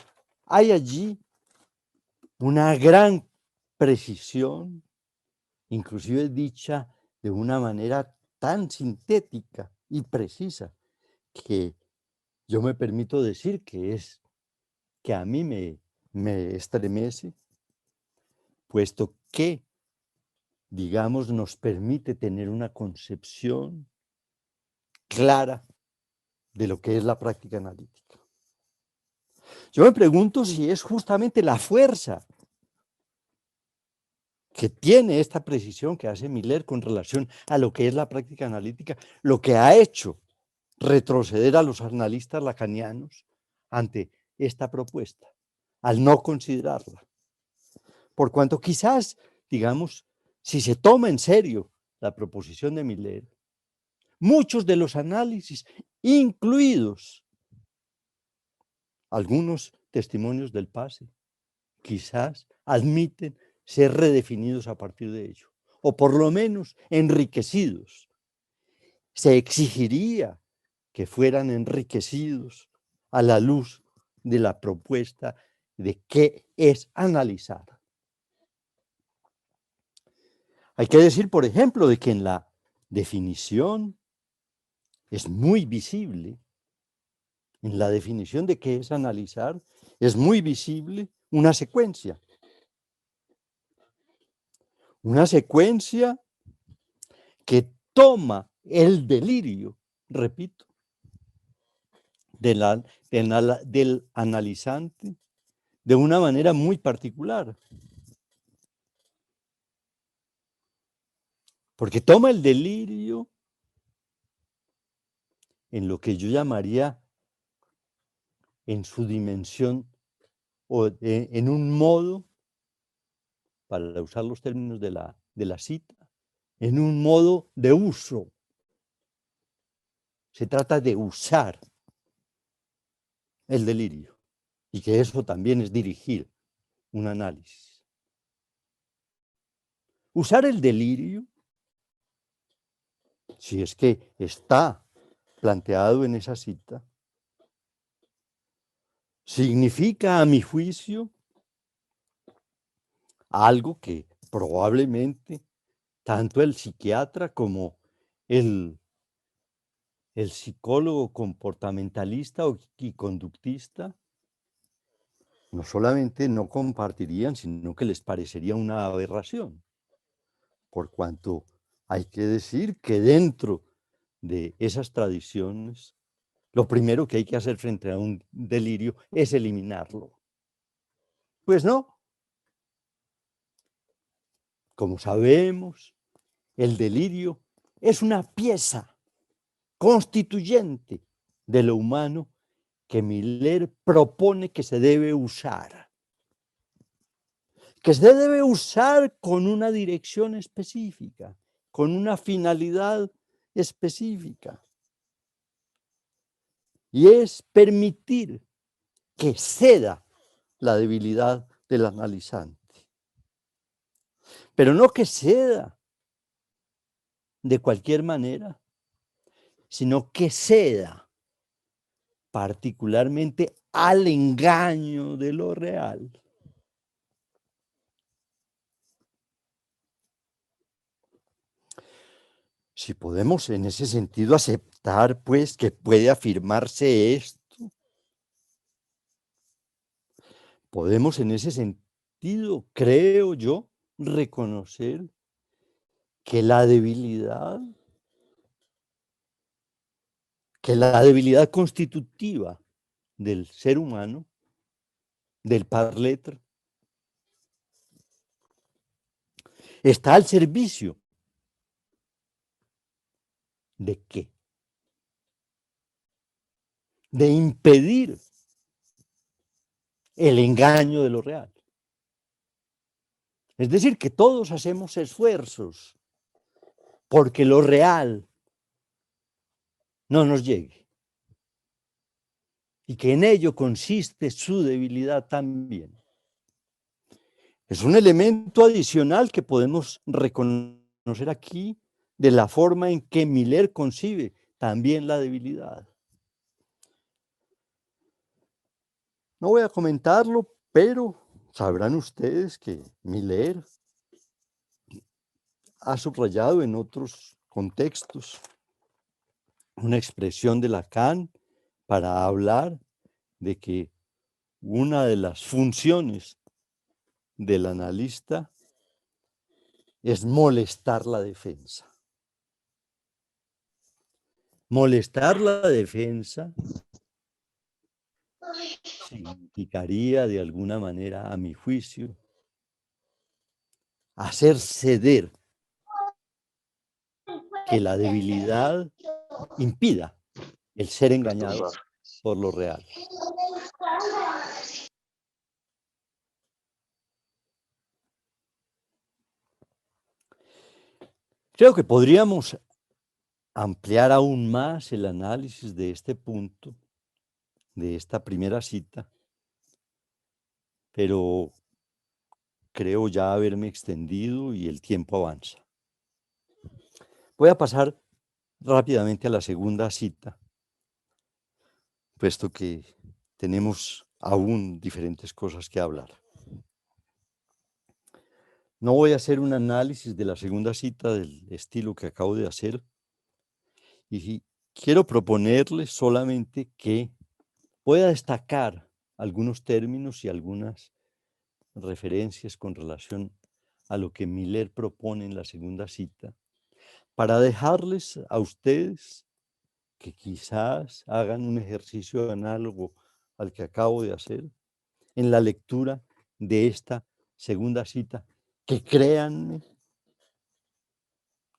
hay allí una gran precisión, inclusive dicha de una manera tan sintética y precisa, que yo me permito decir que es que a mí me estremece, puesto que, digamos, nos permite tener una concepción clara de lo que es la práctica analítica. Yo me pregunto si es justamente la fuerza que tiene esta precisión que hace Miller con relación a lo que es la práctica analítica, lo que ha hecho retroceder a los analistas lacanianos ante esta propuesta, al no considerarla. Por cuanto quizás, digamos, si se toma en serio la proposición de Miller, muchos de los análisis, incluidos algunos testimonios del pase, quizás admiten ser redefinidos a partir de ello, o por lo menos enriquecidos. Se exigiría que fueran enriquecidos a la luz de la propuesta de qué es analizar. Hay que decir, por ejemplo, de que en la definición es muy visible, en la definición de qué es analizar, es muy visible una secuencia. Una secuencia que toma el delirio, repito, del analizante de una manera muy particular. Porque toma el delirio en lo que yo llamaría en su dimensión o en un modo, para usar los términos de la cita, en un modo de uso. Se trata de usar el delirio, y que eso también es dirigir un análisis. Usar el delirio, si es que está planteado en esa cita, significa, a mi juicio, algo que probablemente tanto el psiquiatra como el psicólogo comportamentalista y conductista no solamente no compartirían, sino que les parecería una aberración, por cuanto hay que decir que dentro de esas tradiciones, lo primero que hay que hacer frente a un delirio es eliminarlo. Pues no, como sabemos, el delirio es una pieza constituyente de lo humano que Miller propone que se debe usar. Que se debe usar con una dirección específica, con una finalidad específica. Y es permitir que ceda la debilidad del analizante. Pero no que ceda de cualquier manera, sino que ceda particularmente al engaño de lo real. Si podemos en ese sentido aceptar, pues, que puede afirmarse esto, podemos en ese sentido, creo yo, reconocer que la debilidad constitutiva del ser humano, del parletre, está al servicio ¿de qué? De impedir el engaño de lo real. Es decir, que todos hacemos esfuerzos porque lo real no nos llegue. Y que en ello consiste su debilidad también. Es un elemento adicional que podemos reconocer aquí de la forma en que Miller concibe también la debilidad. No voy a comentarlo, pero sabrán ustedes que Miller ha subrayado en otros contextos una expresión de Lacan para hablar de que una de las funciones del analista es molestar la defensa. Molestar la defensa significaría de alguna manera, a mi juicio, hacer ceder que la debilidad impida el ser engañado por lo real. Creo que podríamos ampliar aún más el análisis de este punto, de esta primera cita, pero creo ya haberme extendido y el tiempo avanza. Voy a pasar rápidamente a la segunda cita, puesto que tenemos aún diferentes cosas que hablar. No voy a hacer un análisis de la segunda cita del estilo que acabo de hacer, y quiero proponerles solamente que voy a destacar algunos términos y algunas referencias con relación a lo que Miller propone en la segunda cita, para dejarles a ustedes que quizás hagan un ejercicio análogo al que acabo de hacer en la lectura de esta segunda cita, que créanme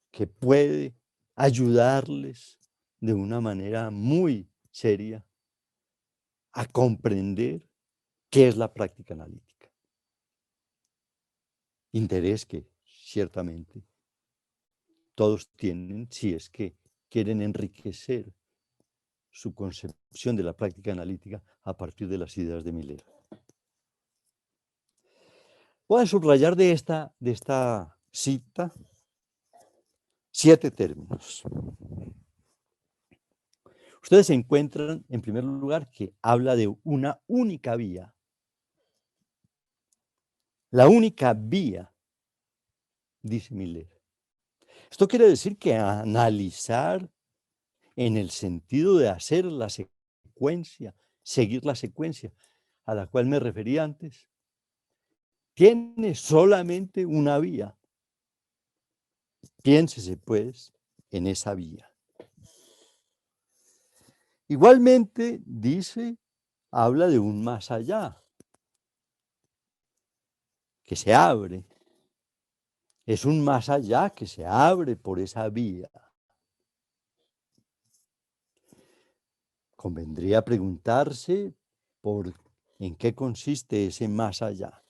que puede ayudarles de una manera muy seria a comprender qué es la práctica analítica. Interés que ciertamente todos tienen si es que quieren enriquecer su concepción de la práctica analítica a partir de las ideas de Miller. Voy a subrayar de esta cita 7 términos. Ustedes se encuentran, en primer lugar, que habla de una única vía. La única vía, dice Miller. Esto quiere decir que analizar en el sentido de hacer la secuencia, seguir la secuencia a la cual me referí antes, tiene solamente una vía. Piénsese, pues, en esa vía. Igualmente, dice, habla de un más allá, que se abre. Es un más allá que se abre por esa vía. Convendría preguntarse por en qué consiste ese más allá.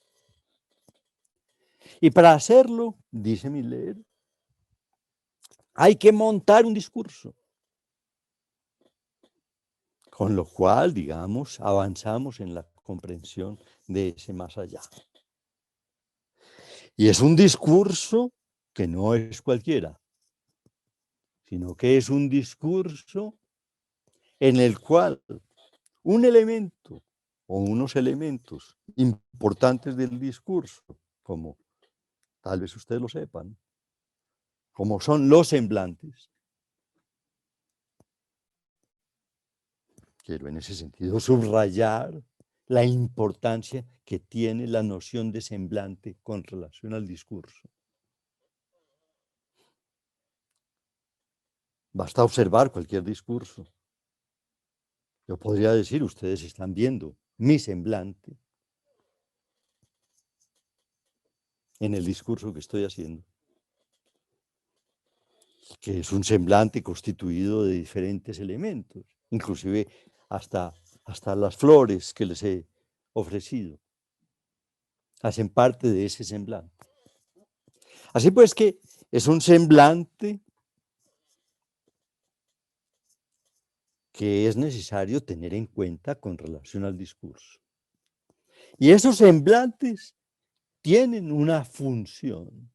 Y para hacerlo, dice Miller, hay que montar un discurso. Con lo cual, digamos, avanzamos en la comprensión de ese más allá. Y es un discurso que no es cualquiera, sino que es un discurso en el cual un elemento o unos elementos importantes del discurso, como tal vez ustedes lo sepan, como son los semblantes. Quiero en ese sentido subrayar la importancia que tiene la noción de semblante con relación al discurso. Basta observar cualquier discurso. Yo podría decir, ustedes están viendo mi semblante en el discurso que estoy haciendo, que es un semblante constituido de diferentes elementos, inclusive hasta las flores que les he ofrecido, hacen parte de ese semblante. Así pues que es un semblante que es necesario tener en cuenta con relación al discurso. Y esos semblantes tienen una función: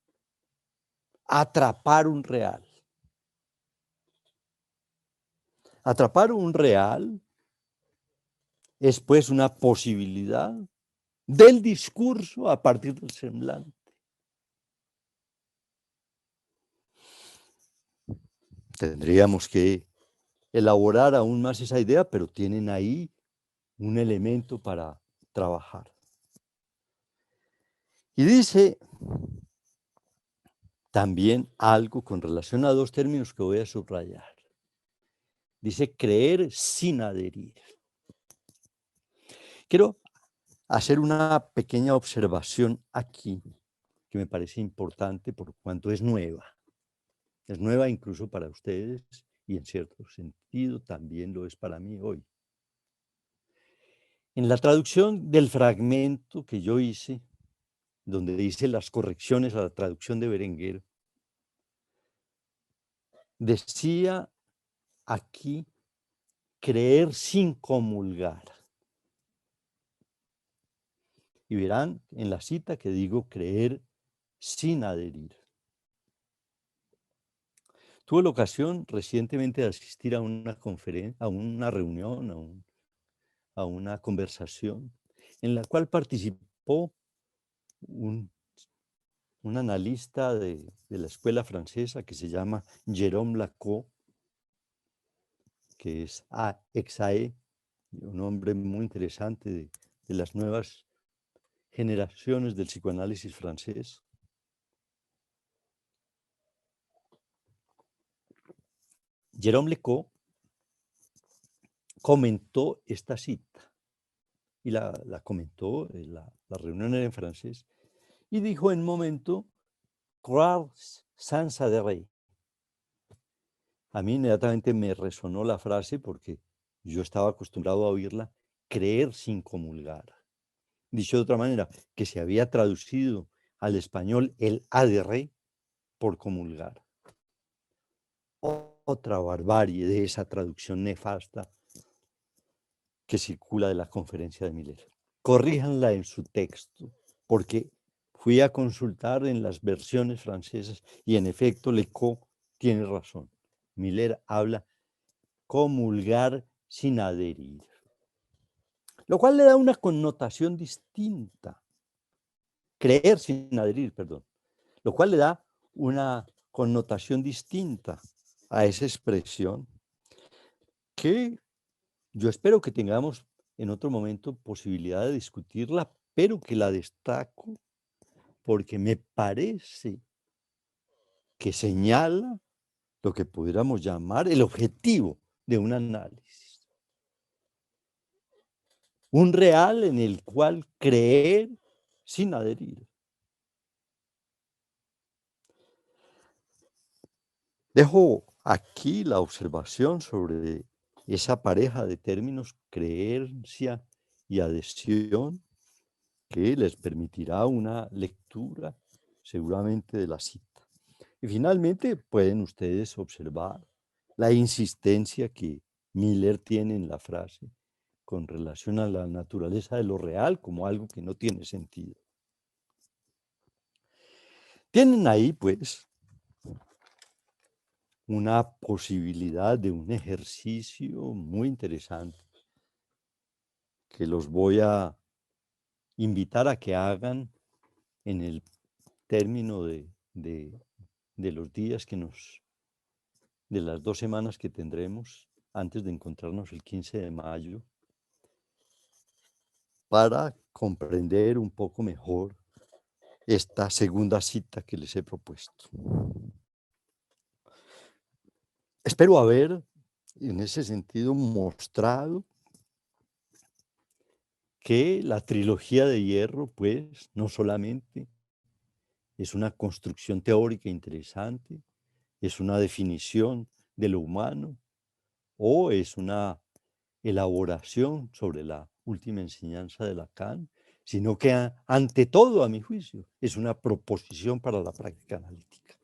atrapar un real. Atrapar un real es pues una posibilidad del discurso a partir del semblante. Tendríamos que elaborar aún más esa idea, pero tienen ahí un elemento para trabajar. Y dice también algo con relación a 2 términos que voy a subrayar. Dice creer sin adherir. Quiero hacer una pequeña observación aquí que me parece importante por cuanto es nueva. Es nueva incluso para ustedes y en cierto sentido también lo es para mí hoy. En la traducción del fragmento que yo hice, donde hice las correcciones a la traducción de Berenguer, decía aquí creer sin comulgar. Y verán en la cita que digo creer sin adherir. Tuve la ocasión recientemente de asistir a una conferencia, a una reunión, a una conversación en la cual participó un analista de la escuela francesa que se llama Jérôme Lacau, que es ex-AE, un hombre muy interesante de las nuevas generaciones del psicoanálisis francés. Jérôme Lacau comentó esta cita y la comentó, la reunión era en francés, y dijo en un momento, croire sans adhérer. A mí inmediatamente me resonó la frase porque yo estaba acostumbrado a oírla, creer sin comulgar. Dicho de otra manera, que se había traducido al español el adherer por comulgar. otra barbarie de esa traducción nefasta que circula de la conferencia de Miller. Corríjanla en su texto, porque fui a consultar en las versiones francesas y en efecto Lecoq tiene razón. Miller habla comulgar sin adherir, lo cual le da una connotación distinta. Creer sin adherir, perdón, lo cual le da una connotación distinta a esa expresión que yo espero que tengamos en otro momento posibilidad de discutirla, pero que la destaco porque me parece que señala lo que pudiéramos llamar el objetivo de un análisis. Un real en el cual creer sin adherir. Dejo aquí la observación sobre esa pareja de términos creencia y adhesión que les permitirá una lectura seguramente de la cita. Y finalmente pueden ustedes observar la insistencia que Miller tiene en la frase con relación a la naturaleza de lo real como algo que no tiene sentido. Tienen ahí, pues, una posibilidad de un ejercicio muy interesante que los voy a invitar a que hagan en el término de los días de las 2 semanas que tendremos antes de encontrarnos el 15 de mayo, para comprender un poco mejor esta segunda cita que les he propuesto. Espero haber, en ese sentido, mostrado que la trilogía de hierro, pues, no solamente es una construcción teórica interesante, es una definición de lo humano o es una elaboración sobre la última enseñanza de Lacan, sino que ante todo, a mi juicio, es una proposición para la práctica analítica.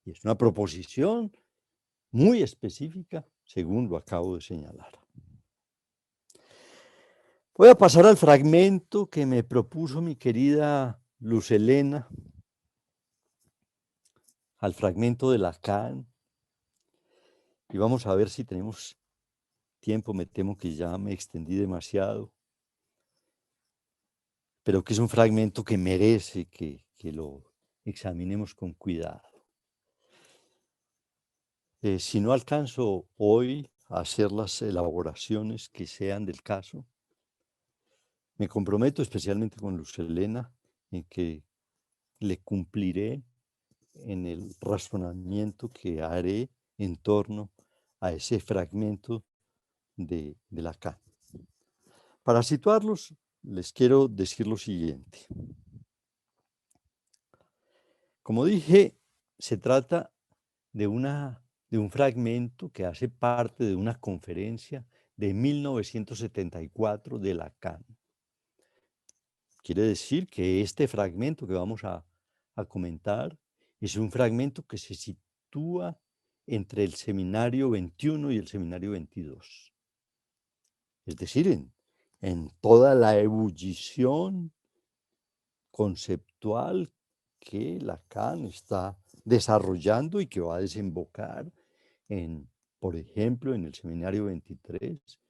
Y es una proposición muy específica, según lo acabo de señalar. Voy a pasar al fragmento que me propuso mi querida Luz Helena, al fragmento de Lacan, y vamos a ver si tenemos tiempo. Me temo que ya me extendí demasiado, pero que es un fragmento que merece que lo examinemos con cuidado. Si no alcanzo hoy a hacer las elaboraciones que sean del caso, me comprometo especialmente con Luz Helena en que le cumpliré en el razonamiento que haré en torno a ese fragmento de Lacan. Para situarlos, les quiero decir lo siguiente. Como dije, se trata de un fragmento que hace parte de una conferencia de 1974 de Lacan. Quiere decir que este fragmento que vamos a comentar es un fragmento que se sitúa entre el seminario 21 y el seminario 22. Es decir, en toda la ebullición conceptual que Lacan está desarrollando y que va a desembocar por ejemplo, en el seminario 23,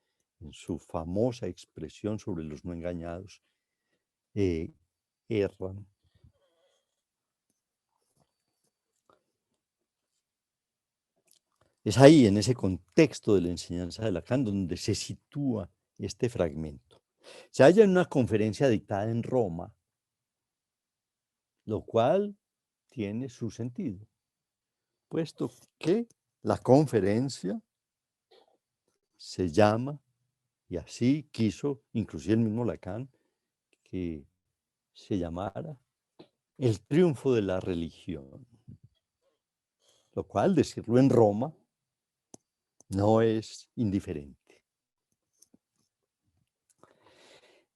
en su famosa expresión sobre los no engañados, erran. Es ahí, en ese contexto de la enseñanza de Lacan, donde se sitúa este fragmento. Se halla en una conferencia dictada en Roma, lo cual tiene su sentido, puesto que la conferencia se llama, y así quiso, inclusive el mismo Lacan, que se llamara el triunfo de la religión, lo cual decirlo en Roma no es indiferente.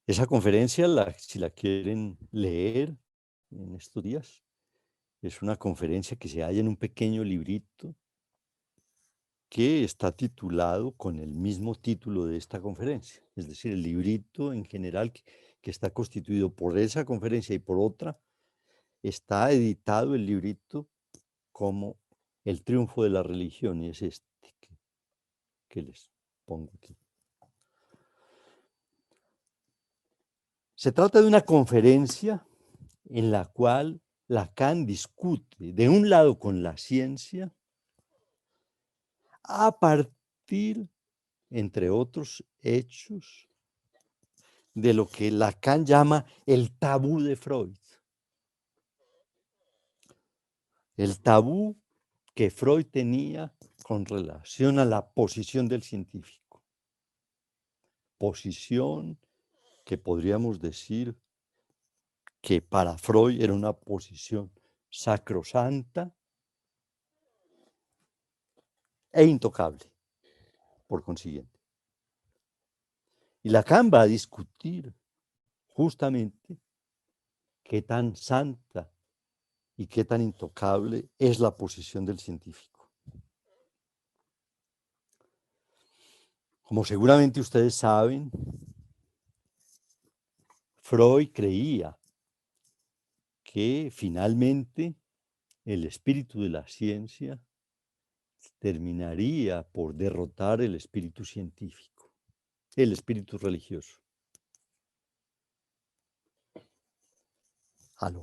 Esa conferencia, si la quieren leer en estos días, es una conferencia que se halla en un pequeño librito que está titulado con el mismo título de esta conferencia. Es decir, el librito en general que está constituido por esa conferencia y por otra, está editado el librito como El triunfo de la religión, y es este que les pongo aquí. Se trata de una conferencia en la cual Lacan discute, de un lado con la ciencia, a partir, entre otros hechos, de lo que Lacan llama el tabú de Freud. El tabú que Freud tenía con relación a la posición del científico. Posición que podríamos decir que para Freud era una posición sacrosanta e intocable, por consiguiente. Y Lacan va a discutir justamente qué tan santa y qué tan intocable es la posición del científico. Como seguramente ustedes saben, Freud creía que finalmente el espíritu de la ciencia terminaría por derrotar el espíritu científico, el espíritu religioso. En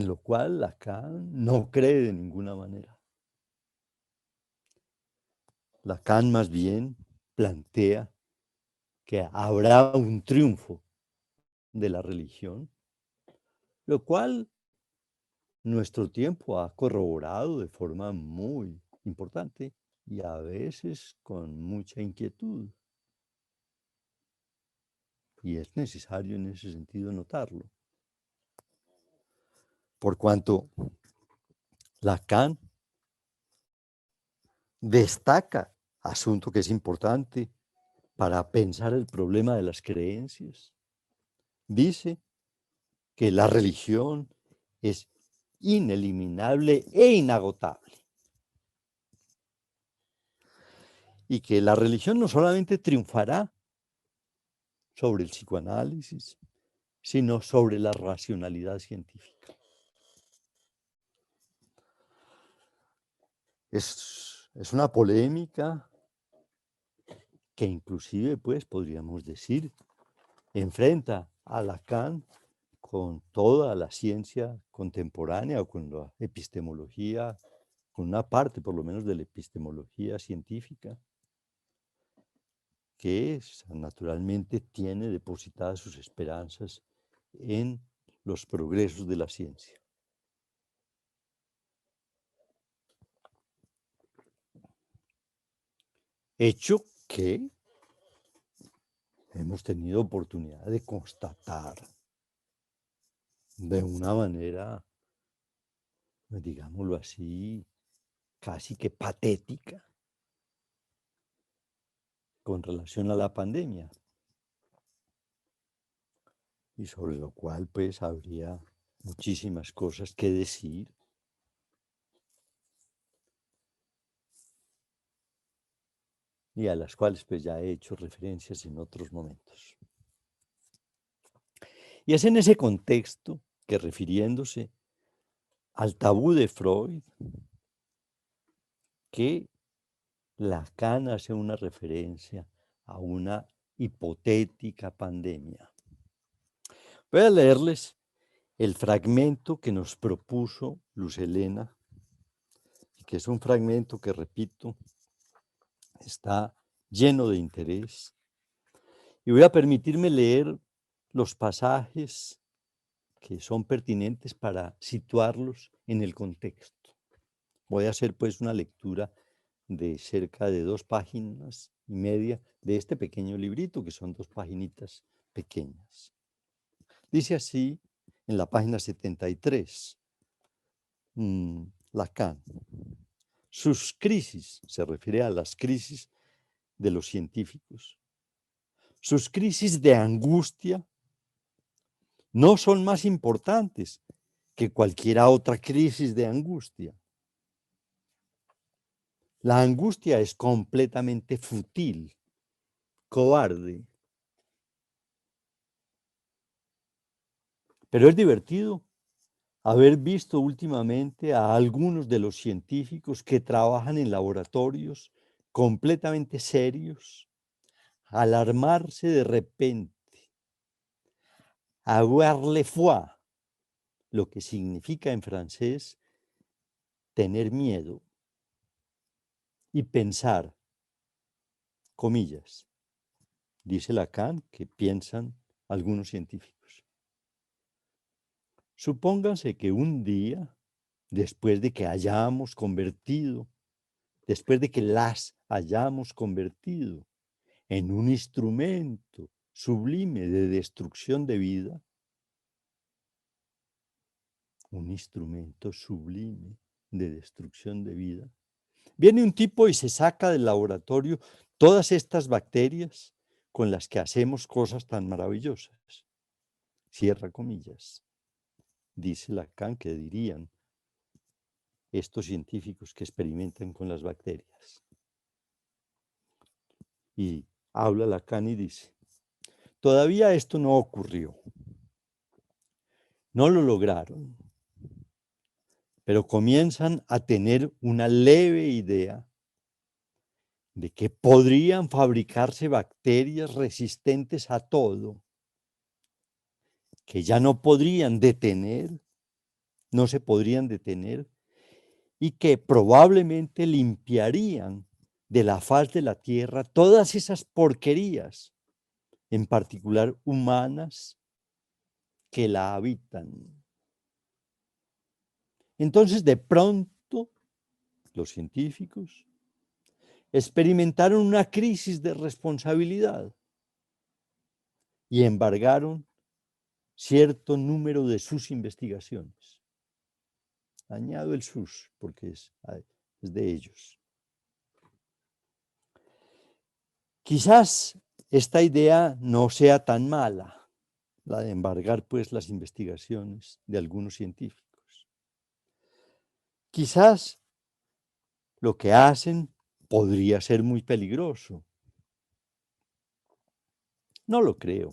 lo cual Lacan no cree de ninguna manera. Lacan más bien plantea que habrá un triunfo de la religión, lo cual nuestro tiempo ha corroborado de forma muy importante y a veces con mucha inquietud. Y es necesario en ese sentido notarlo. Por cuanto Lacan destaca, asunto que es importante para pensar el problema de las creencias, dice que la religión es ineliminable e inagotable. Y que la religión no solamente triunfará sobre el psicoanálisis, sino sobre la racionalidad científica. Es una polémica que inclusive, pues, podríamos decir, enfrenta a Lacan con toda la ciencia contemporánea o con la epistemología, con una parte por lo menos de la epistemología científica, que naturalmente tiene depositadas sus esperanzas en los progresos de la ciencia. Hecho que hemos tenido oportunidad de constatar de una manera, digámoslo así, casi que patética con relación a la pandemia, y sobre lo cual pues habría muchísimas cosas que decir. Y a las cuales pues ya he hecho referencias en otros momentos. Y es en ese contexto que, refiriéndose al tabú de Freud, que Lacan hace una referencia a una hipotética pandemia. Voy a leerles el fragmento que nos propuso Luz Helena, que es un fragmento que, repito, está lleno de interés. Y voy a permitirme leer los pasajes que son pertinentes para situarlos en el contexto. Voy a hacer pues una lectura de cerca de 2 páginas y media de este pequeño librito, que son 2 paginitas pequeñas. Dice así en la página 73, Lacan. Sus crisis, se refiere a las crisis de los científicos, sus crisis de angustia no son más importantes que cualquier otra crisis de angustia. La angustia es completamente fútil, cobarde. Pero es divertido haber visto últimamente a algunos de los científicos que trabajan en laboratorios completamente serios, alarmarse de repente, avoir le foi, lo que significa en francés tener miedo, y pensar, comillas, dice Lacan que piensan algunos científicos. Supónganse que un día, después de que hayamos convertido, después de que las hayamos convertido en un instrumento sublime de destrucción de vida, un instrumento sublime de destrucción de vida, viene un tipo y se saca del laboratorio todas estas bacterias con las que hacemos cosas tan maravillosas. Cierra comillas. Dice Lacan que dirían estos científicos que experimentan con las bacterias. Y habla Lacan y dice, todavía esto no ocurrió. No lo lograron, pero comienzan a tener una leve idea de que podrían fabricarse bacterias resistentes a todo, que ya no podrían detener, no se podrían detener, y que probablemente limpiarían de la faz de la tierra todas esas porquerías, en particular humanas, que la habitan. Entonces, de pronto, los científicos experimentaron una crisis de responsabilidad y embargaron cierto número de sus investigaciones. Añado el sus porque es de ellos. Quizás esta idea no sea tan mala, la de embargar pues las investigaciones de algunos científicos. Quizás lo que hacen podría ser muy peligroso. No lo creo.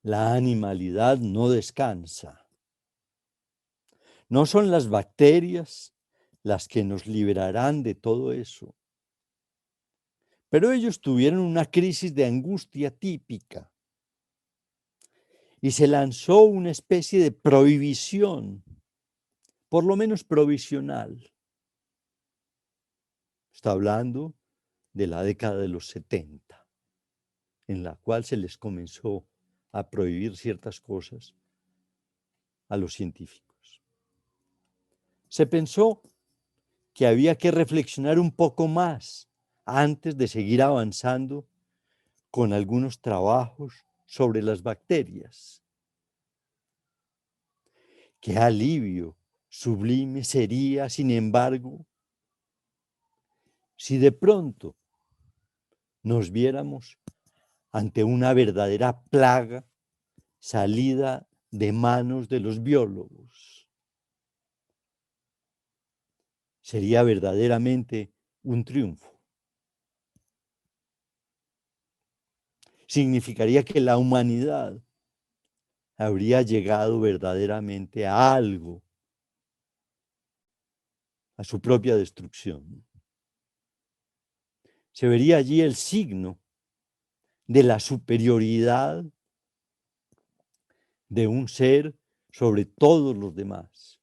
La animalidad no descansa. No son las bacterias las que nos liberarán de todo eso. Pero ellos tuvieron una crisis de angustia típica y se lanzó una especie de prohibición, por lo menos provisional. Está hablando de la década de los 70, en la cual se les comenzó a prohibir ciertas cosas a los científicos. Se pensó que había que reflexionar un poco más antes de seguir avanzando con algunos trabajos sobre las bacterias. Qué alivio sublime sería, sin embargo, si de pronto nos viéramos ante una verdadera plaga salida de manos de los biólogos. Sería verdaderamente un triunfo. Significaría que la humanidad habría llegado verdaderamente a algo, a su propia destrucción. Se vería allí el signo de la superioridad de un ser sobre todos los demás.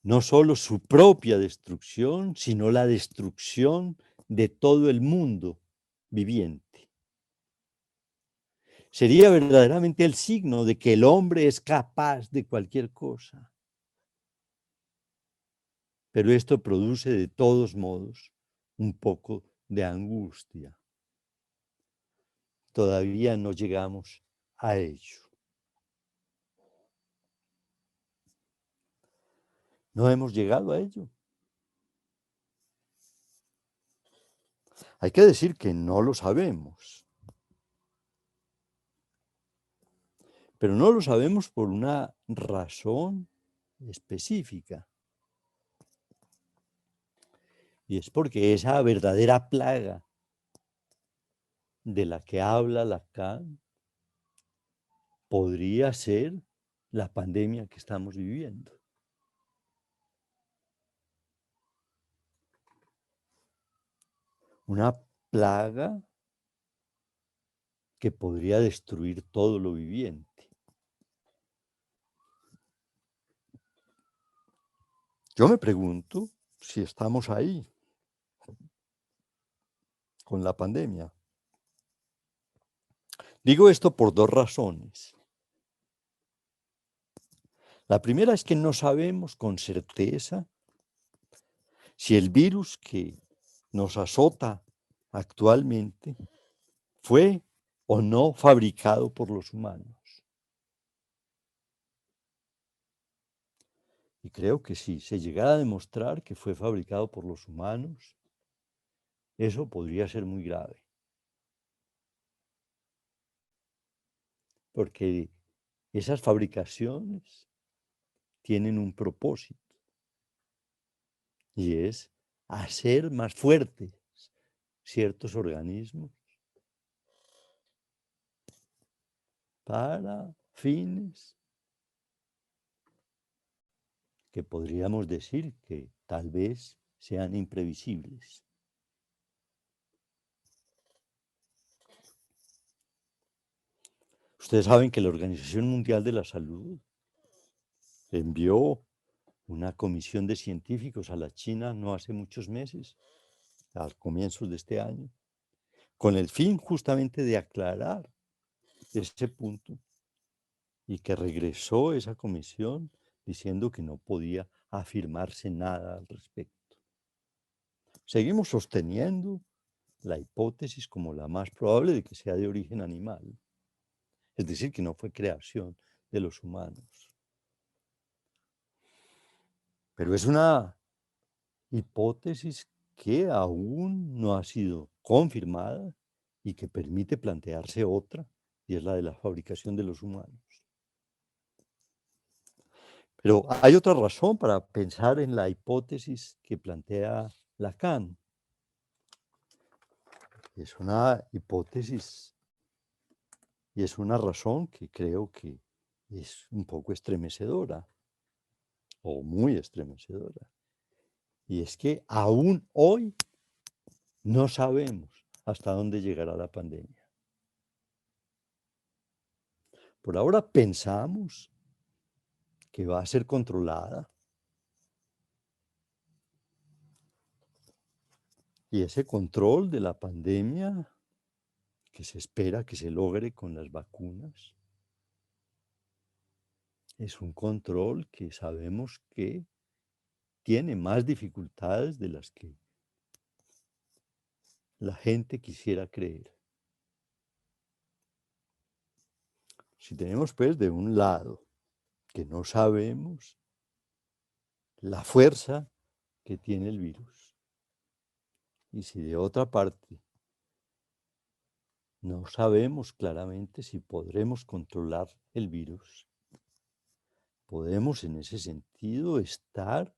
No solo su propia destrucción, sino la destrucción de todo el mundo viviente. Sería verdaderamente el signo de que el hombre es capaz de cualquier cosa. Pero esto produce de todos modos un poco de angustia. Todavía no llegamos a ello. No hemos llegado a ello. Hay que decir que no lo sabemos. Pero no lo sabemos por una razón específica. Y es porque esa verdadera plaga de la que habla Lacan podría ser la pandemia que estamos viviendo. Una plaga que podría destruir todo lo viviente. Yo me pregunto si estamos ahí con la pandemia. Digo esto por dos razones. La primera es que no sabemos con certeza si el virus que nos azota actualmente fue o no fabricado por los humanos. Y creo que si se llegara a demostrar que fue fabricado por los humanos, eso podría ser muy grave. Porque esas fabricaciones tienen un propósito y es hacer más fuertes ciertos organismos para fines que podríamos decir que tal vez sean imprevisibles. Ustedes saben que la Organización Mundial de la Salud envió una comisión de científicos a la China no hace muchos meses, al comienzo de este año, con el fin justamente de aclarar ese punto, y que regresó esa comisión diciendo que no podía afirmarse nada al respecto. Seguimos sosteniendo la hipótesis como la más probable de que sea de origen animal, es decir, que no fue creación de los humanos. Pero es una hipótesis que aún no ha sido confirmada y que permite plantearse otra, y es la de la fabricación de los humanos. Pero hay otra razón para pensar en la hipótesis que plantea Lacan. Es una hipótesis y es una razón que creo que es un poco estremecedora o muy estremecedora. Y es que aún hoy no sabemos hasta dónde llegará la pandemia. Por ahora pensamos que va a ser controlada. Y ese control de la pandemia que se espera que se logre con las vacunas es un control que sabemos que tiene más dificultades de las que la gente quisiera creer. Si tenemos pues de un lado que no sabemos la fuerza que tiene el virus, y si de otra parte no sabemos claramente si podremos controlar el virus, podemos en ese sentido estar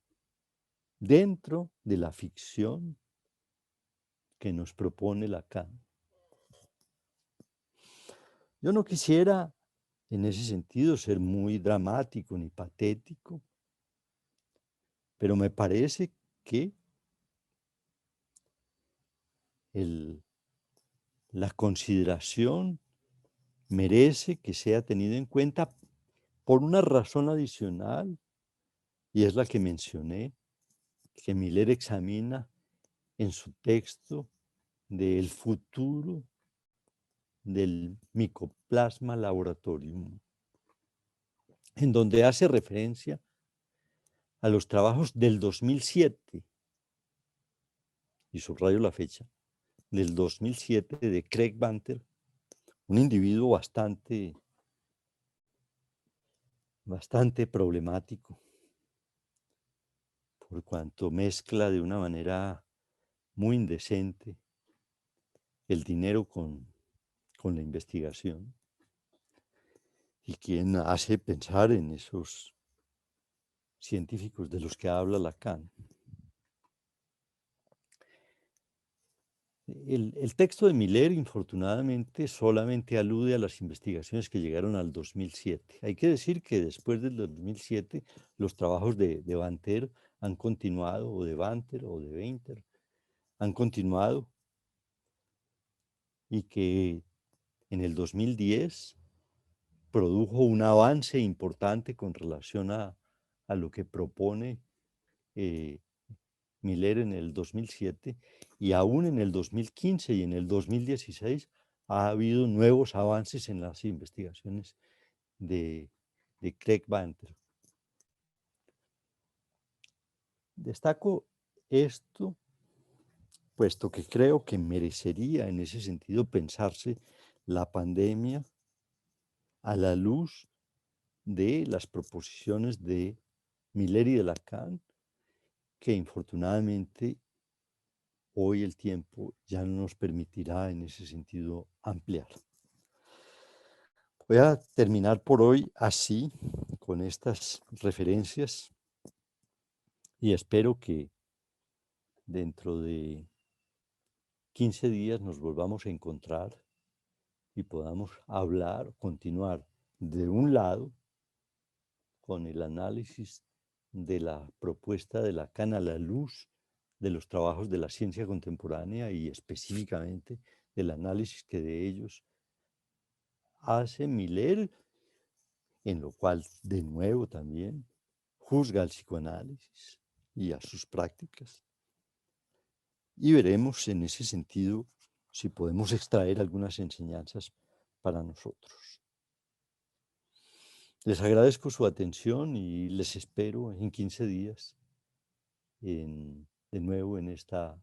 dentro de la ficción que nos propone Lacan. Yo no quisiera en ese sentido ser muy dramático ni patético, pero me parece que la consideración merece que sea tenida en cuenta por una razón adicional, y es la que mencioné, que Miller examina en su texto del futuro del Mycoplasma laboratorium, en donde hace referencia a los trabajos del 2007, y subrayo la fecha, del 2007 de Craig Banter, un individuo bastante problemático, por cuanto mezcla de una manera muy indecente el dinero con la investigación, y quien hace pensar en esos científicos de los que habla Lacan. El texto de Miller, infortunadamente, solamente alude a las investigaciones que llegaron al 2007. Hay que decir que después del 2007, los trabajos de Banter han continuado, o de Banter, o de Veinter, han continuado, y que en el 2010 produjo un avance importante con relación a lo que propone eh, Miller en el 2007, y aún en el 2015 y en el 2016 ha habido nuevos avances en las investigaciones de, de Craig Banter. Destaco esto, puesto que creo que merecería en ese sentido pensarse la pandemia a la luz de las proposiciones de Miller y de Lacan, que infortunadamente hoy el tiempo ya no nos permitirá en ese sentido ampliar. Voy a terminar por hoy así, con estas referencias, y espero que dentro de 15 días nos volvamos a encontrar y podamos hablar, continuar de un lado con el análisis de la propuesta de Lacan a la luz de los trabajos de la ciencia contemporánea y específicamente del análisis que de ellos hace Miller, en lo cual de nuevo también juzga al psicoanálisis y a sus prácticas. Y veremos en ese sentido si podemos extraer algunas enseñanzas para nosotros. Les agradezco su atención y les espero en 15 días de nuevo en esta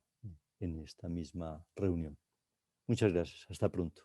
misma reunión. Muchas gracias. Hasta pronto.